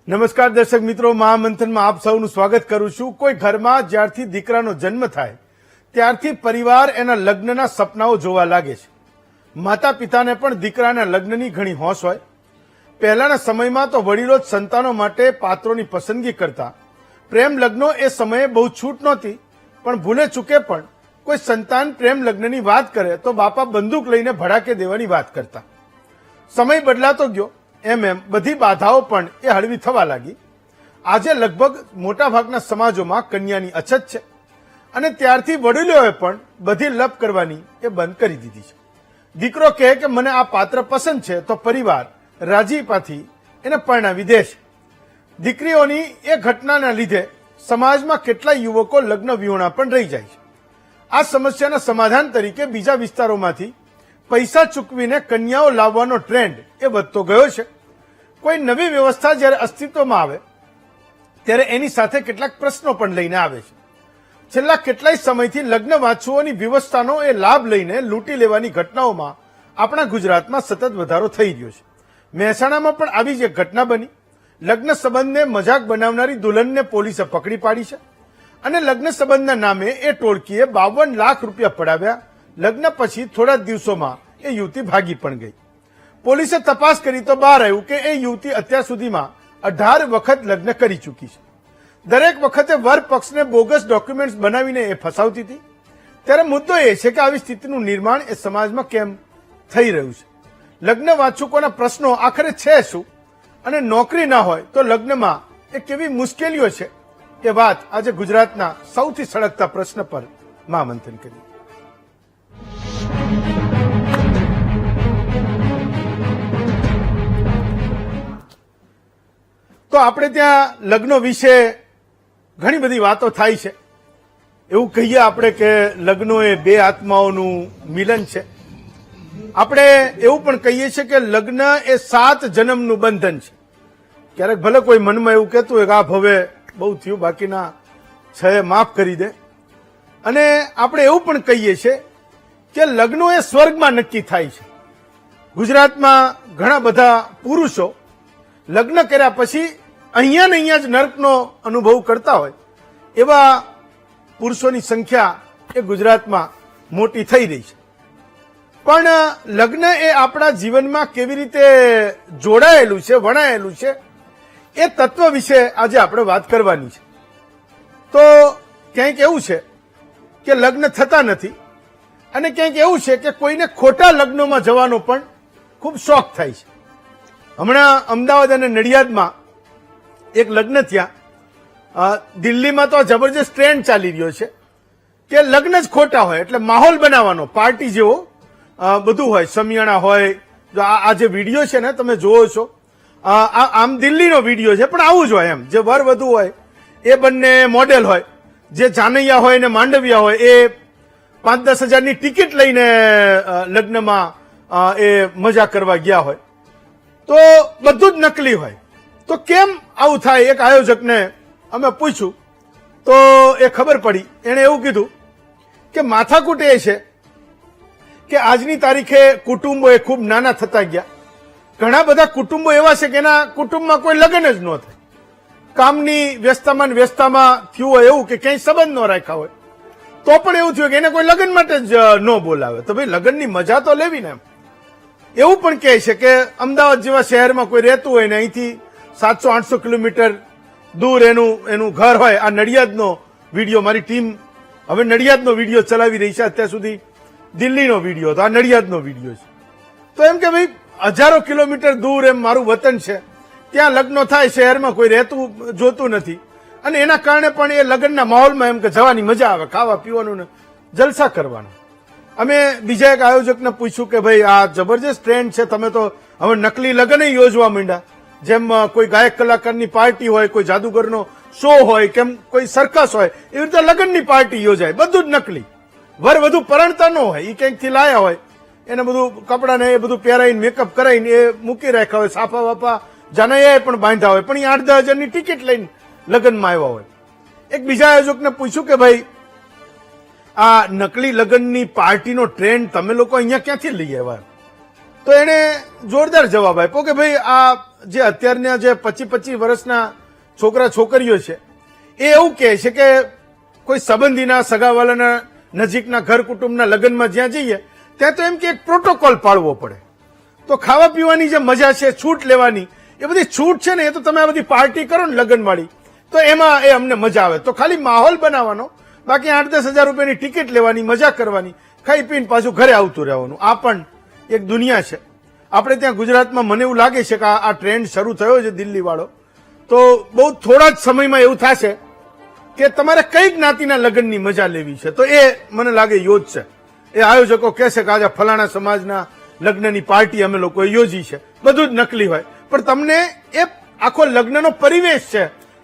નમસ્કાર દર્શક મિત્રો, મહામંથનમાં આપ સૌનું સ્વાગત કરું છું। કોઈ ઘરમાં જ્યારથી દીકરાનો જન્મ થાય ત્યારથી પરિવાર એના લગ્નના સપનાઓ જોવા લાગે છે। માતા પિતાને પણ દીકરાના લગ્નની ઘણી હોશ હોય। પહેલાના સમયમાં તો વડીલો જ સંતાનો માટે પાત્રોની પસંદગી કરતા। પ્રેમ લગ્નો એ સમયે બહુ છૂટ નહોતી, પણ ભૂલે ચૂકે પણ કોઈ સંતાન પ્રેમ લગ્નની વાત કરે તો બાપા બંદૂક લઈને ભડાકે દેવાની વાત કરતા। સમય બદલાતો ગયો એમ બધી બાધાઓ પણ એ હળવી થવા લાગી। આજે લગભગ મોટાભાગના સમાજોમાં કન્યાની અછત છે અને ત્યારથી વડીલોએ પણ બધી લપ કરવાની એ બંધ કરી દીધી છે। દીકરો કહે કે મને આ પાત્ર પસંદ છે તો પરિવાર રાજીપાથી એને પરણાવી દે છે। દીકરીઓની એ ઘટનાના લીધે સમાજમાં કેટલાય યુવકો લગ્ન વિહોણા પણ રહી જાય છે। આ સમસ્યાના સમાધાન તરીકે બીજા વિસ્તારોમાંથી પૈસા ચૂકવીને કન્યાઓ લાવવાનો ટ્રેન્ડ એ વધતો ગયો છે। કોઈ નવી વ્યવસ્થા જ્યારે અસ્તિત્વમાં આવે ત્યારે એની સાથે કેટલાક પ્રશ્નો પણ લઈને આવે છે। છેલ્લા કેટલાય સમયથી લગ્ન વાંચુઓની વ્યવસ્થાનો એ લાભ લઈને લૂંટી લેવાની ઘટનાઓમાં આપણા ગુજરાતમાં સતત વધારો થઈ રહ્યો છે। મહેસાણામાં પણ આવી જ એક ઘટના બની। લગ્ન સંબંધને મજાક બનાવનારી દુલ્હનને પોલીસે પકડી પાડી છે અને લગ્ન સંબંધના નામે એ ટોળકીએ 52 લાખ રૂપિયા પડાવ્યા। લગ્ન પછી થોડા દિવસોમાં એ યુવતી ભાગી પણ ગઈ। પોલીસે તપાસ કરી તો બહાર આવ્યું કે એ યુવતી અત્યાર સુધીમાં 18 વખત લગ્ન કરી ચૂકી છે। દરેક વખતે વર પક્ષને બોગસ ડોક્યુમેન્ટ્સ બનાવીને એ ફસાવતી હતી। ત્યારે મુદ્દો એ છે કે આવી સ્થિતિનું નિર્માણ એ સમાજમાં કેમ થઈ રહ્યું છે? લગ્ન વાંચુકોના પ્રશ્નો આખરે છે શું અને નોકરી ના હોય તો લગ્નમાં એ કેવી મુશ્કેલીઓ છે? એ વાત આજે ગુજરાતના સૌથી સળગતા પ્રશ્ન પર મહામંથન કર્યું। તો આપણે ત્યાં લગ્નો વિશે ઘણી બધી વાતો થાય છે। એવું કહીએ આપણે કે લગ્નો એ બે આત્માઓનું મિલન છે। આપણે એવું પણ કહીએ છીએ કે લગ્ન એ 7 જન્મનું બંધન છે। ક્યારેક ભલે કોઈ મનમાં એવું કહેતું હોય કે આ હવે બહુ થયું, બાકીના 6 માફ કરી દે। અને આપણે એવું પણ કહીએ છીએ કે લગ્નો એ સ્વર્ગમાં નક્કી થાય છે। ગુજરાતમાં ઘણા બધા પુરુષો લગ્ન કર્યા પછી અહીંયા ને અહીંયા જ નર્કનો અનુભવ કરતા હોય એવા પુરુષોની સંખ્યા એ ગુજરાતમાં મોટી થઈ રહી છે। પણ લગ્ન એ આપણા જીવનમાં કેવી રીતે જોડાયેલું છે, વણાયેલું છે, એ તત્વ વિશે આજે આપણે વાત કરવાની છે। તો ક્યાંક એવું છે કે લગ્ન થતા નથી અને ક્યાંક એવું છે કે કોઈને ખોટા લગ્નોમાં જવાનો પણ ખૂબ શોખ થાય છે। હમણાં અમદાવાદ અને નડિયાદમાં એક લગ્ન થયા। દિલ્હીમાં તો જબરજસ્ત ટ્રેન્ડ ચાલી રહ્યો છે કે લગ્ન જ ખોટા હોય એટલે માહોલ બનાવવાનો, પાર્ટી જેવો બધું હોય, સમિયાણા હોય। જો આ જે વિડીયો છે ને તમે જોવો છો, આમ દિલ્હીનો વિડીયો છે પણ આવું જ હોય એમ। જે વર વધુ હોય એ બંને મોડેલ હોય, જે જાનૈયા હોય ને માંડવિયા હોય એ 5-10 હજારની ટિકિટ લઈને લગ્નમાં એ મજા કરવા ગયા હોય। તો બધું જ નકલી હોય। તો કેમ આવું થાય? એક આયોજકને અમે પૂછ્યું તો એ ખબર પડી। એણે એવું કીધું કે માથાકૂટ એ છે કે આજની તારીખે કુટુંબો એ ખૂબ નાના થતા ગયા। ઘણા બધા કુટુંબો એવા છે કે એના કુટુંબમાં કોઈ લગ્ન જ ન થાય। કામની વ્યસ્તતામાં થયું હોય એવું કે ક્યાંય સંબંધ ન રાખ્યા હોય તો પણ એવું થયું કે એને કોઈ લગ્ન માટે જ ન બોલાવે। તો ભાઈ લગ્નની મજા તો લેવી ને એમ। એવું પણ કહે છે કે અમદાવાદ જેવા શહેરમાં કોઈ રહેતું હોય ને અહીંથી 700-800 કિલોમીટર દૂર એનું ઘર હોય। આ નડિયાદનો વિડીયો, મારી ટીમ હવે નડિયાદનો વિડીયો ચલાવી રહી છે। અત્યાર સુધી દિલ્હીનો વિડીયો હતો, આ નડિયાદનો વિડીયો છે। તો એમ કે ભાઈ હજારો કિલોમીટર દૂર એમ મારું વતન છે, ત્યાં લગ્નો થાય, શહેરમાં કોઈ રહેતું જોતું નથી અને એના કારણે પણ એ લગ્નના માહોલમાં એમ કે જવાની મજા આવે, ખાવા પીવાનું ને જલસા કરવાનું। અમે બીજા એક આયોજકને પૂછ્યું કે ભાઈ આ જબરજસ્ત ટ્રેન્ડ છે, તમે તો હવે નકલી લગ્ન યોજવા માંડ્યા। જેમ કોઈ ગાયક કલાકારની પાર્ટી હોય, કોઈ જાદુગરનો શો હોય, કેમ કોઈ સર્કસ હોય, એવી રીતે લગ્નની પાર્ટી યોજાય, બધું જ નકલી। વર વધુ પરણતા ન હોય, એ ક્યાંકથી લાયા હોય, એને બધું કપડાને એ બધું પહેરાઈને મેકઅપ કરાવીને એ મૂકી રાખ્યા હોય, સાફા વાપા જાનૈયાએ પણ બાંધ્યા હોય, પણ એ 8-10 હજારની ટિકિટ લઈને લગ્નમાં આવ્યા હોય। એક બીજા આયોજકને પૂછ્યું કે ભાઈ આ નકલી લગ્નની પાર્ટીનો ટ્રેન્ડ તમે લોકો અહીંયા ક્યાંથી લઈ આવ્યા? તો એને જોરદાર જવાબ આપ્યો કે ભાઈ આ જે અત્યારના જે 25 વર્ષના છોકરા છોકરીઓ છે એ એવું કહે છે કે કોઈ સંબંધીના સગાવાલાના નજીકના ઘર કુટુંબના લગ્નમાં જ્યાં જઈએ ત્યાં તો એમ કે એક પ્રોટોકોલ પાળવો પડે. તો ખાવા પીવાની જે મજા છે, છૂટ લેવાની, એ બધી છૂટ છે ને એ તો તમે આ બધી પાર્ટી કરો ને લગ્નવાળી તો એમાં એ અમને મજા આવે. તો ખાલી માહોલ બનાવવાનો, બાકી 8-10 હજાર રૂપિયાની ટિકિટ લેવાની, મજા કરવાની, ખાઈ પીને પાછું ઘરે આવતું રહેવાનું. આ પણ એક દુનિયા છે. આપણે ત્યાં ગુજરાતમાં મને એવું લાગે છે કે આ ટ્રેન્ડ શરૂ થયો છે દિલ્હી વાળો, તો બહુ થોડા જ સમયમાં એવું થશે કે તમારે કઈ જ્ઞાતિના લગ્નની મજા લેવી છે તો એ મને લાગે યોજશે. એ આયોજકો કહેશે કે આજે ફલાણા સમાજના લગ્નની પાર્ટી અમે લોકોએ યોજી છે. બધું જ નકલી હોય, પણ તમને એ આખો લગ્નનો પરિવેશ છે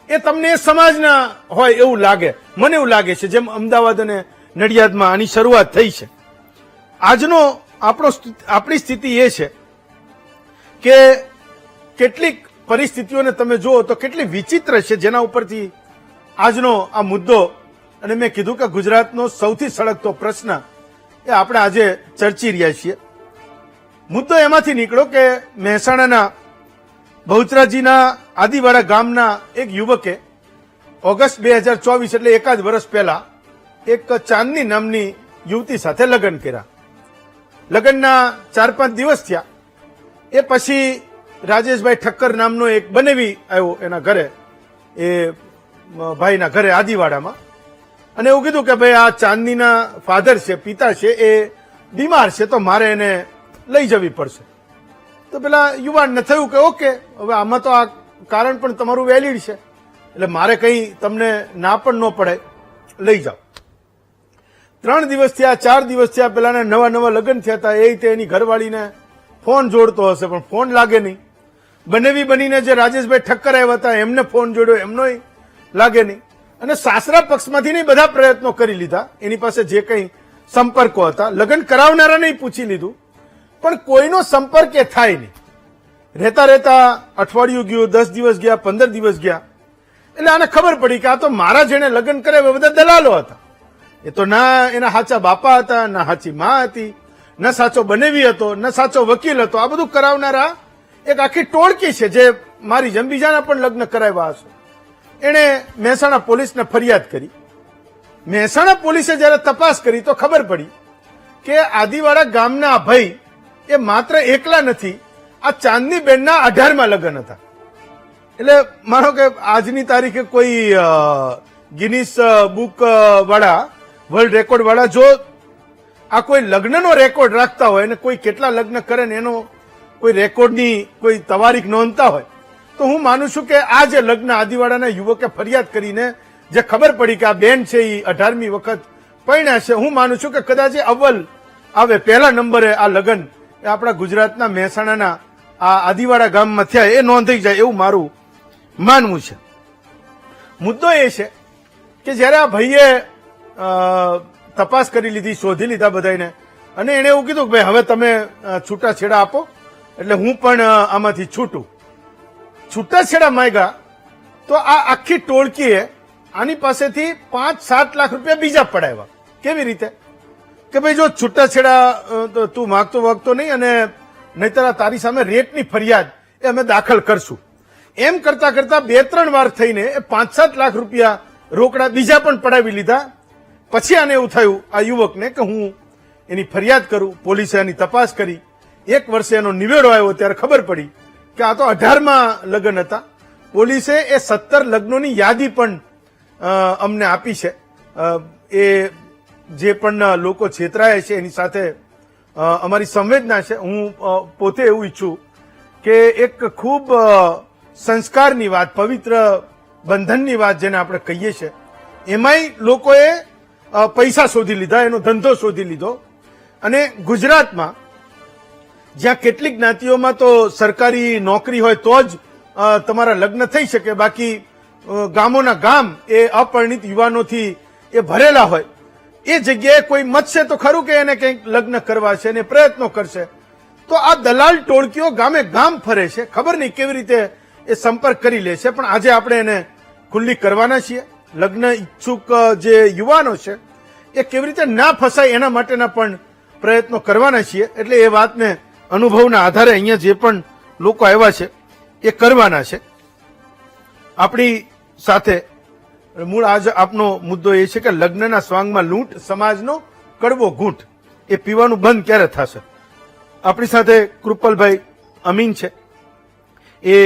એ તમને એ સમાજના હોય એવું લાગે. મને એવું લાગે છે જેમ અમદાવાદ અને નડિયાદમાં આની શરૂઆત થઈ છે. આજનો આપણી સ્થિતિ એ છે કે કેટલીક પરિસ્થિતિઓને તમે જુઓ તો કેટલી વિચિત્ર છે, જેના ઉપરથી આજનો આ મુદ્દો, અને મેં કીધું કે ગુજરાતનો સૌથી સળગતો પ્રશ્ન એ આપણે આજે ચર્ચી રહ્યા છીએ. મુદ્દો એમાંથી નીકળ્યો કે મહેસાણાના બહુચરાજીના આદિવાડા ગામના એક યુવકે ઓગસ્ટ 2024 એટલે એકાદ વર્ષ પહેલા એક ચાંદની નામની યુવતી સાથે લગ્ન કર્યા. લગ્નના 4-5 દિવસ થયા. એ પછી રાજેશભાઈ ઠક્કર નામનો એક બનેવી આવ્યો એના ઘરે, એ ભાઈના ઘરે આદિવાડામાં, અને એવું કીધું કે ભાઈ આ ચાંદનીના ફાધર છે, પિતા છે, એ બીમાર છે તો મારે એને લઈ જવી પડશે. તો પેલા યુવાનને થયું કે ઓકે, હવે આમાં તો આ કારણ પણ તમારું વેલિડ છે, એટલે મારે કંઈ તમને ના પણ ન પડે, લઈ જાઓ. 3 દિવસ થયા, 4 દિવસ થયા, પેલાને નવા લગ્ન થયા હતા. એ રીતે એની ઘરવાળીને ફોન જોડતો હશે પણ ફોન લાગે નહીં. બનેવી બનીને જે રાજેશભાઈ ઠક્કર આવ્યા હતા એમને ફોન જોડ્યો, એમનોય લાગે નહીં. અને સાસરા પક્ષમાંથી નહીં બધા પ્રયત્નો કરી લીધા, એની પાસે જે કંઈ સંપર્કો હતા. લગ્ન કરાવનારાને પૂછી લીધું પણ કોઈનો સંપર્ક એ થાય નહીં. રહેતા રહેતા અઠવાડિયું ગયું, 10 દિવસ ગયા, 15 દિવસ ગયા. એટલે આને ખબર પડી કે આ તો મારા જેને લગ્ન કર્યા બધા દલાલો હતા. એ તો ના એના સાચા બાપા હતા, ના સાચી મા હતી, ન સાચો બનેવી હતો, ન સાચો વકીલ હતો. આ બધું કરાવનારા એક આખી ટોળકી છે જે મારી જેમ બીજાના પણ લગ્ન કરાવ્યા હશે. એણે મહેસાણા પોલીસને ફરિયાદ કરી. મહેસાણા પોલીસે જયારે તપાસ કરી તો ખબર પડી કે આદિવાડા ગામના ભાઈ એ માત્ર એકલા નથી, આ ચાંદનીબેનના 18મા લગ્ન હતા. એટલે માનો કે આજની તારીખે કોઈ ગિનિસ બુક વાળા, વર્લ્ડ રેકોર્ડ વાળા જો આ કોઈ લગ્નનો રેકોર્ડ રાખતા હોય અને કોઈ કેટલા લગ્ન કરે ને એનો કોઈ રેકોર્ડની કોઈ તારીખ નોંધતા હોય તો હું માનું છું કે આ જે લગ્ન આદિવાડાના યુવકે ફરિયાદ કરીને જે ખબર પડી કે આ બેન છે એ 18મી વખત પરણ્યા છે, હું માનું છું કે કદાચ એ અવ્વલ આવે, પહેલા નંબરે આ લગ્ન એ આપણા ગુજરાતના મહેસાણાના આ આદિવાડા ગામમાં થયા એ નોંધાઈ જાય એવું મારું માનવું છે. મુદ્દો એ છે કે જયારે આ ભાઈએ તપાસ કરી લીધી, શોધી લીધા બધાને, અને એને એવું કીધું કે ભાઈ હવે તમે છૂટાછેડા આપો એટલે હું પણ આમાંથી છૂટું. છૂટાછેડા માંગ્યા તો આ આખી ટોળકીએ આની પાસેથી 5-7 લાખ રૂપિયા બીજા પડાવ્યા. કેવી રીતે કે ભાઈ જો છૂટાછેડા તું માગતો વાગતો નહીં અને નહીતર તારી સામે રેટની ફરિયાદ એ અમે દાખલ કરશું. એમ કરતા કરતા 2-3 વાર થઈને 5-7 લાખ રૂપિયા રોકડા બીજા પણ પડાવી લીધા. પછી આને એવું થયું આ યુવકને કે હું એની ફરિયાદ કરું. પોલીસે એની તપાસ કરી. 1 વર્ષે એનો નિવેડો આવ્યો ત્યારે ખબર પડી કે આ તો 18મા લગ્ન હતા. પોલીસે એ 17 લગ્નોની યાદી પણ અમને આપી છે. એ જે પણ લોકો છેતરાયા છે એની સાથે અમારી સંવેદના છે. હું પોતે એવું ઈચ્છું કે એક ખૂબ સંસ્કારની વાત, પવિત્ર બંધનની વાત જેને આપણે કહીએ છીએ, એમાંય લોકોએ પૈસા શોધી લીધા, એનો ધંધો શોધી લીધો. અને ગુજરાતમાં જ્યાં કેટલીક જ્ઞાતિઓમાં તો સરકારી નોકરી હોય તો જ તમારા લગ્ન થઈ શકે, બાકી ગામોના ગામ એ અપરિણિત યુવાનોથી એ ભરેલા હોય, એ જગ્યાએ કોઈ મતશે તો ખરું કે એને કંઈક લગ્ન કરવા છે અને પ્રયત્નો કરશે. તો આ દલાલ ટોળકીઓ ગામે ગામ ફરે છે, ખબર નહીં કેવી રીતે એ સંપર્ક કરી લે છે. પણ આજે આપણે એને ખુલ્લી કરવાના છીએ. લગ્ન ઈચ્છુક જે યુવાનો છે એ કેવી રીતે ના ફસાય એના માટેના પણ પ્રયત્નો કરવાના છીએ. એટલે એ વાતને અનુભવના આધારે અહીંયા જે પણ લોકો આવ્યા છે એ કરવાના છે. આપણી સાથે મૂળ આજ આપનો મુદ્દો એ છે કે લગ્નના સ્વાંગમાં લૂંટ, સમાજનો કડવો ઘૂંટ, એ પીવાનું બંધ ક્યારે થશે? આપણી સાથે કૃપલભાઈ અમીન છે, એ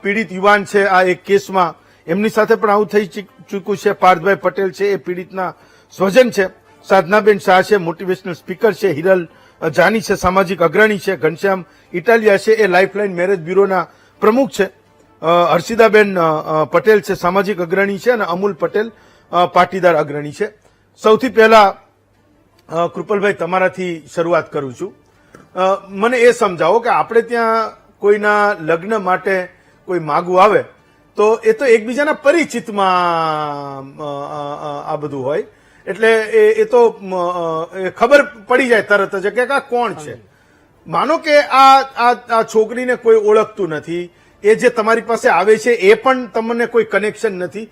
પીડિત યુવાન છે આ એક કેસમાં, એમની સાથે પણ આવું થઈ ચૂક્યું છે. પાર્થભાઈ પટેલ છે, એ પીડિતના સ્વજન છે. સાધનાબેન શાહ છે, મોટિવેશનલ સ્પીકર છે. હિરલ જાની છે, સામાજિક અગ્રણી છે. ઘનશ્યામ ઇટાલિયા છે, એ લાઇફલાઇન મેરેજ બ્યુરોના પ્રમુખ છે. હર્ષિદાબેન પટેલ છે, સામાજિક અગ્રણી છે. અને અમૂલ પટેલ પાટીદાર અગ્રણી છે. સૌથી પહેલા કૃપલભાઈ તમારાથી શરૂઆત કરું છું. મને એ સમજાવો કે આપણે ત્યાં કોઈના લગ્ન માટે કોઈ માગવું આવે તો એ તો એકબીજાના પરિચિતમાં આ બધું હોય, એટલે એ તો ખબર પડી જાય તરત જ કે આ કોણ છે. માનો કે આ છોકરીને કોઈ ઓળખતું નથી, એ જે તમારી પાસે આવે છે એ પણ તમને કોઈ કનેક્શન નથી,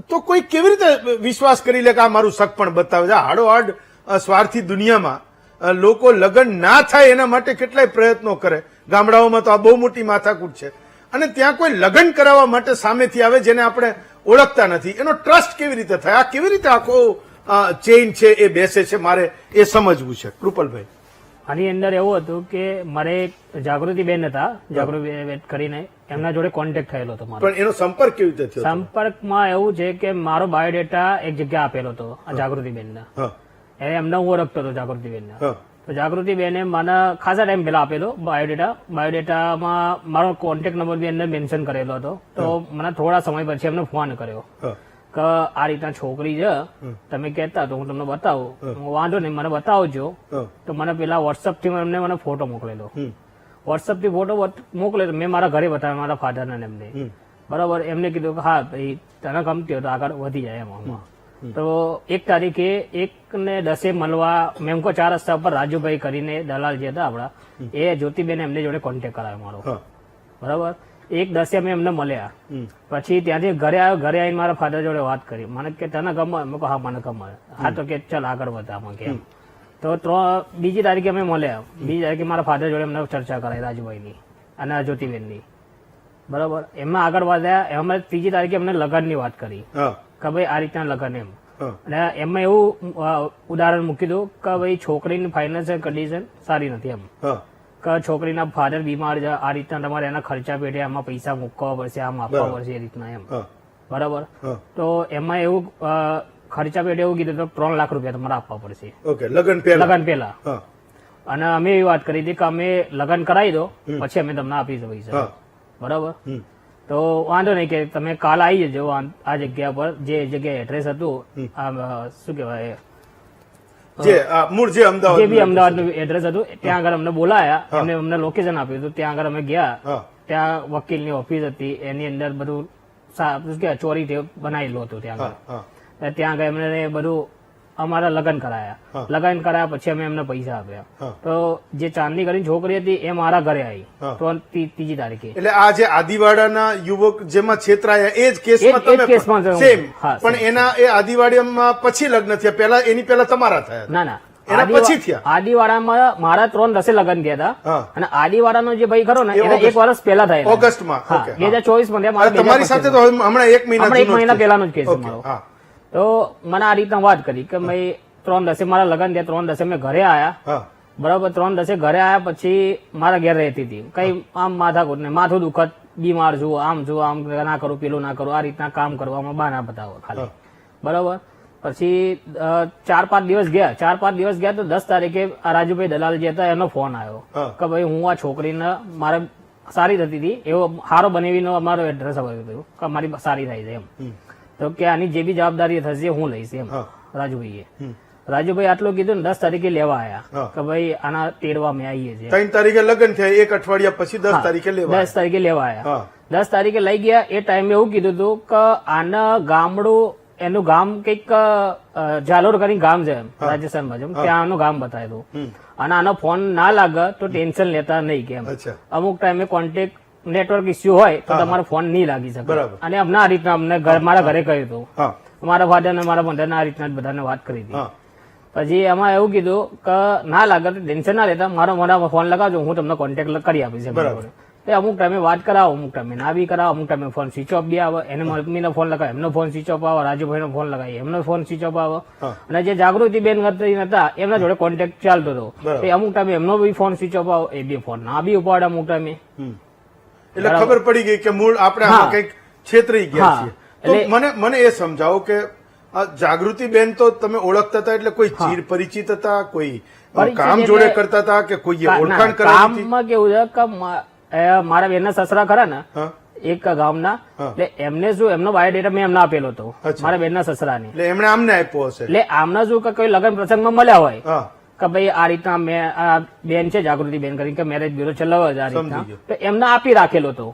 તો કોઈ કેવી રીતે વિશ્વાસ કરી લે કે આ મારું શક પણ બતાવે છે? હાડોહાડ સ્વાર્થી દુનિયામાં લોકો લગ્ન ના થાય એના માટે કેટલાય પ્રયત્નો કરે. ગામડાઓમાં તો આ બહુ મોટી માથાકૂટ છે. અને ત્યાં કોઈ લગ્ન કરાવવા માટે સામેથી આવે જેને આપણે ઓળખતા નથી, એનો ટ્રસ્ટ કેવી રીતે થાય? આ કેવી રીતે આખો ચેઇન છે એ બેસે છે? મારે એ સમજવું છે. કૃપલભાઈ, આની અંદર એવું હતું કે મારે જાગૃતિબેન હતા, જાગૃતિબેન કરીને એમના જોડે કોન્ટેક્ટ થયેલો હતો મારો. પણ એનો સંપર્ક કેવી રીતે થયો? સંપર્કમાં એવું છે કે મારો બાયોડેટા એક જગ્યા આપેલો હતો આ જાગૃતિબેનના. એમને હું ઓળખતો હતો જાગૃતિબેનના. તો જાગૃતિબેને મને ખાસા ટાઈમ પહેલા આપેલો બાયોડેટામાં મારો કોન્ટેક્ટ નંબર બી અંદર મેન્શન કરેલો હતો. તો મને થોડા સમય પછી એમને ફોન કર્યો કે આ રીતના છોકરી છે, તમે કહેતા તો હું તમને બતાવું. વાંધો નહીં, મને બતાવજો. તો મને પેલા વોટ્સઅપ થી એમને મને ફોટો મોકલેલો. વોટ્સઅપ થી ફોટો મોકલેલો, મેં મારા ઘરે બતાવ્યો, મારા ફાધર ને એમને. બરાબર, એમને કીધું કે હા ભાઈ તને ગમતી હોય તો આગળ વધી જાય એમાં. તો 1 તારીખે 1:10 મળવા મેમકો 4 રસ્તા ઉપર રાજુભાઈ કરીને દલાલ જે હતા આપડા, એ જ્યોતિબેન એમને જોડે કોન્ટેક્ટ કરાયો મારો. બરાબર, 1:10 અમે એમને મળ્યા. પછી ત્યાંથી ઘરે આવ્યો. ઘરે આવીને મારા ફાધર જોડે વાત કરી. મને કે તને ગમે? મેં કહ્યું હા મને ગમે. હા તો કે ચાલ આગળ વધામાં કેમ. તો 2જી તારીખે અમે મળ્યા. 2જી તારીખે મારા ફાધર જોડે એમને ચર્ચા કરાઈ રાજુભાઈની અને જ્યોતિબેનની. બરાબર, એમાં આગળ વધ્યા. એમાં 3જી તારીખે એમને લગ્નની વાત કરી કે ભાઈ આ રીતના લગ્ન એમ. અને એમાં એવું ઉદાહરણ મૂકી દઉં કે ભાઈ છોકરીની ફાઇનાન્શિયલ કન્ડિશન સારી નથી એમ, કે છોકરીના ફાધર બીમાર છે, આ રીતના તમારે એના ખર્ચા પેટે આમાં પૈસા મૂકવા પડશે, આમ આપવા પડશે, એ રીતના એમ. બરાબર, તો એમાં એવું ખર્ચા પેટે એવું કીધું તો 3 લાખ રૂપિયા તમારે આપવા પડશે લગ્ન પહેલા. અને અમે એવી વાત કરી હતી કે અમે લગ્ન કરાવી દો પછી અમે તમને આપીશું પૈસા. બરાબર, તો વાંધો નહીં કે તમે કાલ આવી જજો આ જગ્યા પર, જે જગ્યાએ એડ્રેસ હતું શું કહેવાય જે બી અમદાવાદનું એડ્રેસ હતું ત્યાં આગળ અમને બોલાયા. એમને અમને લોકેશન આપ્યું હતું. ત્યાં આગળ અમે ગયા. ત્યાં વકીલની ઓફિસ હતી, એની અંદર બધું ચોરી બનાવેલું હતું. ત્યાં આગળ એમને બધું અમારા લગ્ન કરાયા. લગ્ન કરાયા પછી અમે એમને પૈસા આપ્યા. તો જે ચાંદની કરીને છોકરી હતી એ મારા ઘરે આવી 3જી તારીખે. એટલે આ જે આદિવાડાના યુવક જેમાં છેતરાયા એ જ કેસમાં સેમ, પણ એના એ આદિવાડીમાં પછી લગ્ન થયા, પહેલા એની પહેલા તમારા થયા? ના, એના પછી થયા. આદિવાડામાં મારા 3:10 લગ્ન થયા હતા. અને આદિવાડાનો જે ભાઈ ખરો ને એને 1 વર્ષ પહેલા થયા, ઓગસ્ટમાં 2024માં. તમારી સાથે તો હમણાં 1 મહિના પહેલાનો જ કેસ મારો. તો મને આ રીતના વાત કરી કે ભાઈ 3:10 મારા લગ્ન થયા, 3:10 મેં ઘરે આવ્યા. બરાબર, 3:10 ઘરે આવ્યા પછી મારા ઘેર રહેતી હતી. કઈ આમ માથાકૂટ ને માથું દુખત, બીમાર છું, આમ ના કરું, પેલું ના કરું, આ રીતના કામ કરવામાં બહાના બતાવો ખાલી. બરાબર, પછી 4-5 દિવસ ગયા. 4-5 દિવસ ગયા તો 10 તારીખે આ રાજુભાઈ દલાલ જે હતા એનો ફોન આવ્યો કે ભાઈ હું આ છોકરીને મારે સારી થતી હતી, એવો સારો બનાવીને અમારો એડ્રેસ આવ્યું હતું કે મારી સારી થાય છે એમ. તો કે આની જે બી જવાબદારી થશે હું લઈશ એમ રાજુભાઈ આટલું કીધું ને 10 તારીખે લેવા આવ્યા કે ભાઈ આના તેડવા અમે આવીએ છીએ. 3 તારીખે લગ્ન થયા, 1 અઠવાડિયા પછી 10 તારીખે લેવા 10 તારીખે લેવા આવ્યા. 10 તારીખે લઈ ગયા. એ ટાઈમે એવું કીધું હતું કે આના ગામડું, એનું ગામ કઈક જાલોર કરીને ગામ છે રાજસ્થાન બાજુ, ત્યાં આનું ગામ બતાવ્યું હતું. અને આનો ફોન ના લાગે તો ટેન્શન લેતા નહીં કેમ, અમુક ટાઈમે કોન્ટેક્ટ નેટવર્ક ઇસ્યુ હોય તો તમારો ફોન નહીં લાગી શકે. અને અમને આ રીતના અમને મારા ઘરે કહ્યું હતું, મારા ફાધર ને મારા મધર ને આ રીતના બધાને વાત કરી હતી. પછી એમાં એવું કીધું કે ના લાગે ટેન્શન ના લેતા મારા ફોન લગાવજો, હું તમને કોન્ટેક્ટ કરી આપીશ. બરાબર. તો અમુક ટાઈમે વાત કરાવો, અમુક ટાઈમે ના બી કરાવો, અમુક ટાઈમે ફોન સ્વિચ ઓફ બી આવે. એને મમ્મીનો ફોન લગાવે, એમનો ફોન સ્વિચ ઓફ આવે. રાજુભાઈનો ફોન લગાવી, એમનો ફોન સ્વિચ ઓફ આવે. અને જે જાગૃતિબેન હતા એમના જોડે કોન્ટેક્ટ ચાલતો હતો. એ અમુક ટાઈમે એમનો બી ફોન સ્વિચ ઓફ આવે, એ બી ફોન ના બી ઉપાડે અમુક ટાઈમે. એટલે ખબર પડી ગઈ કે મૂળ આપણે આમાં કંઈક છેતરાઈ ગયા છીએ. તો મને એ સમજાવો કે આ જાગૃતિબેન તો તમે ઓળખતા હતા, એટલે કોઈ ચીર પરિચિત હતા, કોઈ કામ જોડે કરતા હતા કે કોઈ ઓળખાણ કરાવી હતી? કામમાં કેવું છે કે મારા બેનના સસરા ખરા ને એક ગામના, એટલે એમને શું એમનો બાયોડેટા મેં એમને આપેલો હતો મારા બેનના સસરાને. એટલે એમણે આમને આપ્યો હશે. એટલે આમના શું કે કોઈ લગ્ન પ્રસંગમાં મળ્યા હોય કે ભાઈ આ રીતના મેં આ બેન છે જાગૃતિબેન કરીને કે મેરેજ બ્યુરો ચલાવે છે આ રીતના, તો એમને આપી રાખેલો હતો.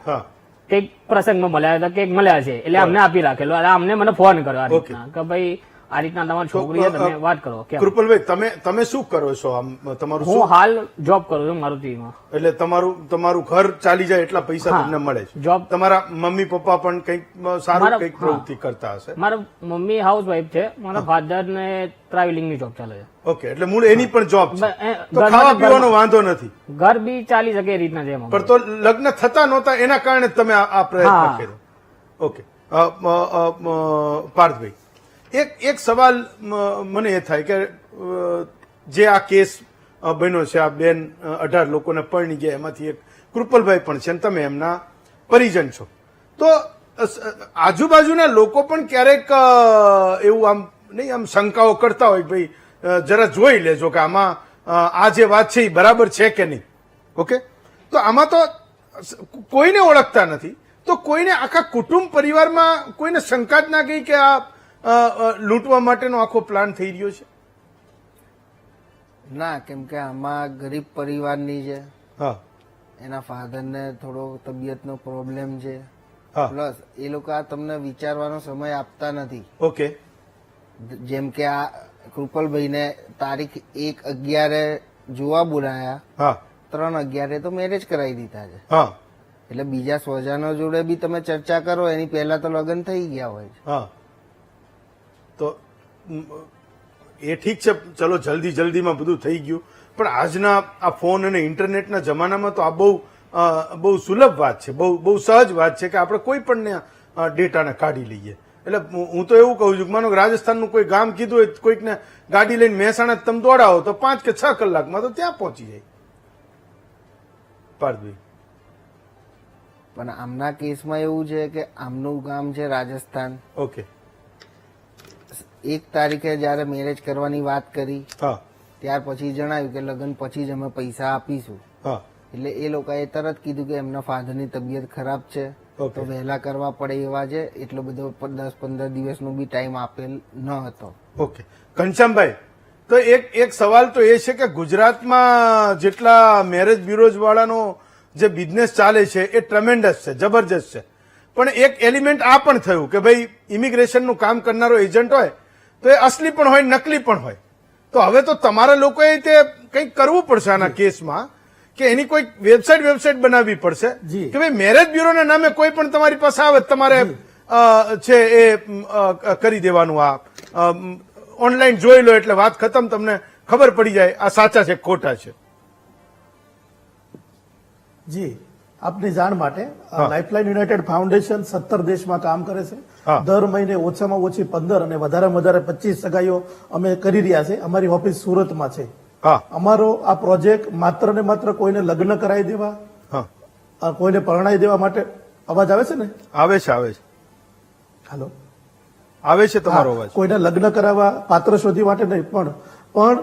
કઈક પ્રસંગમાં મળ્યા હતા, કઈક મળ્યા છે એટલે અમને આપી રાખેલો. અને અમને મને ફોન કર્યો આ રીતના કે ભાઈ આ રીતના તમારી છોકરી છે, તમે વાત કરો. કૃપાલભાઈ, તમે શું કરો છો? આમ તમારું હું હાલ જોબ કરું છું મારુતિમાં. એટલે તમારું ઘર ચાલી જાય એટલા પૈસા તમને મળે છે? જોબ. તમારા મમ્મી પપ્પા પણ કંઈક સારું કંઈક પ્રવૃત્તિ કરતા હશે? મારા મમ્મી હાઉસવાઈફ છે, મારા ફાધર ને ટ્રાવેલિંગ ની જોબ ચાલે છે. ઓકે, એટલે મૂળ એની પણ જોબ છે, તો ખાવા પીવાનો વાંધો નથી, ઘર બી ચાલી શકે એ રીતના છે. પણ તો લગ્ન થતા નહોતા એના કારણે તમે આ પ્રયત્ન કર્યો. ઓકે, પાર્થભાઈ, એક સવાલ મને એ થાય કે જે આ કેસ બન્યો છે, આ બેન 18 લોકોને પરણી ગયા, એમાંથી એક કૃપાલભાઈ પણ છે, તમે એમના પરિજન છો, તો આજુબાજુના લોકો પણ ક્યારેક એવું આમ નહીં આમ શંકાઓ કરતા હોય, ભાઈ જરા જોઈ લેજો કે આમાં આ જે વાત છે એ બરાબર છે કે નહીં. ઓકે, તો આમાં તો કોઈને ઓળખતા નથી, તો કોઈને આખા કુટુંબ પરિવારમાં કોઈને શંકા જ ના ગઈ કે આ લૂંટવા માટેનો આખો પ્લાન થઈ રહ્યો છે? ના, કેમ કે આમાં ગરીબ પરિવારની છે. હા, એના ફાધરને થોડો તબિયતનો પ્રોબ્લેમ છે, હા, પ્લસ એ લોકો આ તમને વિચારવાનો સમય આપતા નથી. ઓકે, જેમ કે આ કૃપાલભાઈને તારીખ 1/11 જોવા બોલાયા, હા, 3/11 તો મેરેજ કરાવી દીધા છે. હા, એટલે બીજા સ્વજનો જોડે બી તમે ચર્ચા કરો એની પહેલા તો લગ્ન થઈ ગયા હોય છે. હા, તો એ ઠીક છે, ચલો જલ્દીમાં બધું થઈ ગયું, પણ આજના આ ફોન અને ઇન્ટરનેટના જમાનામાં તો આ બહુ સુલભ વાત છે, બહુ સહજ વાત છે કે આપણે કોઈ પણ ડેટાને કાઢી લઈએ. એટલે હું તો એવું કહું છું કે માનો કે રાજસ્થાનનું કોઈ ગામ કીધું હોય, કોઈકને ગાડી લઈને મહેસાણા તમે દોડાવો તો 5 કે 6 કલાકમાં તો ત્યાં પહોંચી જાય. પાર્થભાઈ, પણ આમના કેસમાં એવું છે કે આમનું ગામ છે રાજસ્થાન. ઓકે, 1 તારીખે જયારે મેરેજ કરવાની વાત કરી, હા, ત્યાર પછી જણાવ્યું કે લગ્ન પછી જ અમે પૈસા આપીશું. હા, એટલે એ લોકોએ તરત કીધું કે એમના ફાધરની તબિયત ખરાબ છે, તો વહેલા કરવા પડે એવા છે, એટલો બધો 10-15 દિવસનો બી ટાઈમ આપેલ ન હતો. ઓકે, ઘનશ્યામભાઈ, તો એક સવાલ તો એ છે કે ગુજરાતમાં જેટલા મેરેજ બ્યુરોઝ વાળાનો જે બિઝનેસ ચાલે છે એ ટ્રમેન્ડસ છે, જબરજસ્ત છે, પણ એક એલિમેન્ટ આ પણ થયું કે ભાઈ ઇમિગ્રેશનનું કામ કરનારો એજન્ટ હોય તો એ અસલી પણ હોય, નકલી પણ હોય. તો હવે તો તમારા લોકોએ તે કંઈક કરવું પડશે આના કેસમાં, કે એની કોઈ વેબસાઇટ બનાવવી પડશે કે ભાઈ મેરેજ બ્યુરોના નામે કોઈ પણ તમારી પાસે આવે તમારે છે એ કરી દેવાનું. આ ઓનલાઈન જોઈ લો એટલે વાત ખતમ, તમને ખબર પડી જાય આ સાચા છે ખોટા છે. જી, આપની જાણ માટે લાઇફલાઇન યુનાઇટેડ ફાઉન્ડેશન 17 દેશમાં કામ કરે છે. દર મહિને ઓછામાં ઓછી 15 અને વધારેમાં વધારે 25 સગાઈઓ અમે કરી રહ્યા છે. અમારી ઓફિસ સુરતમાં છે. અમારો આ પ્રોજેક્ટ માત્ર ને માત્ર કોઈને લગ્ન કરાવી દેવા, કોઈને પરણાવી દેવા માટે. અવાજ આવે છે ને? આવે છે. હાલો, આવે છે તમારો અવાજ. કોઈને લગ્ન કરાવવા, પાત્ર શોધી માટે નહીં, પણ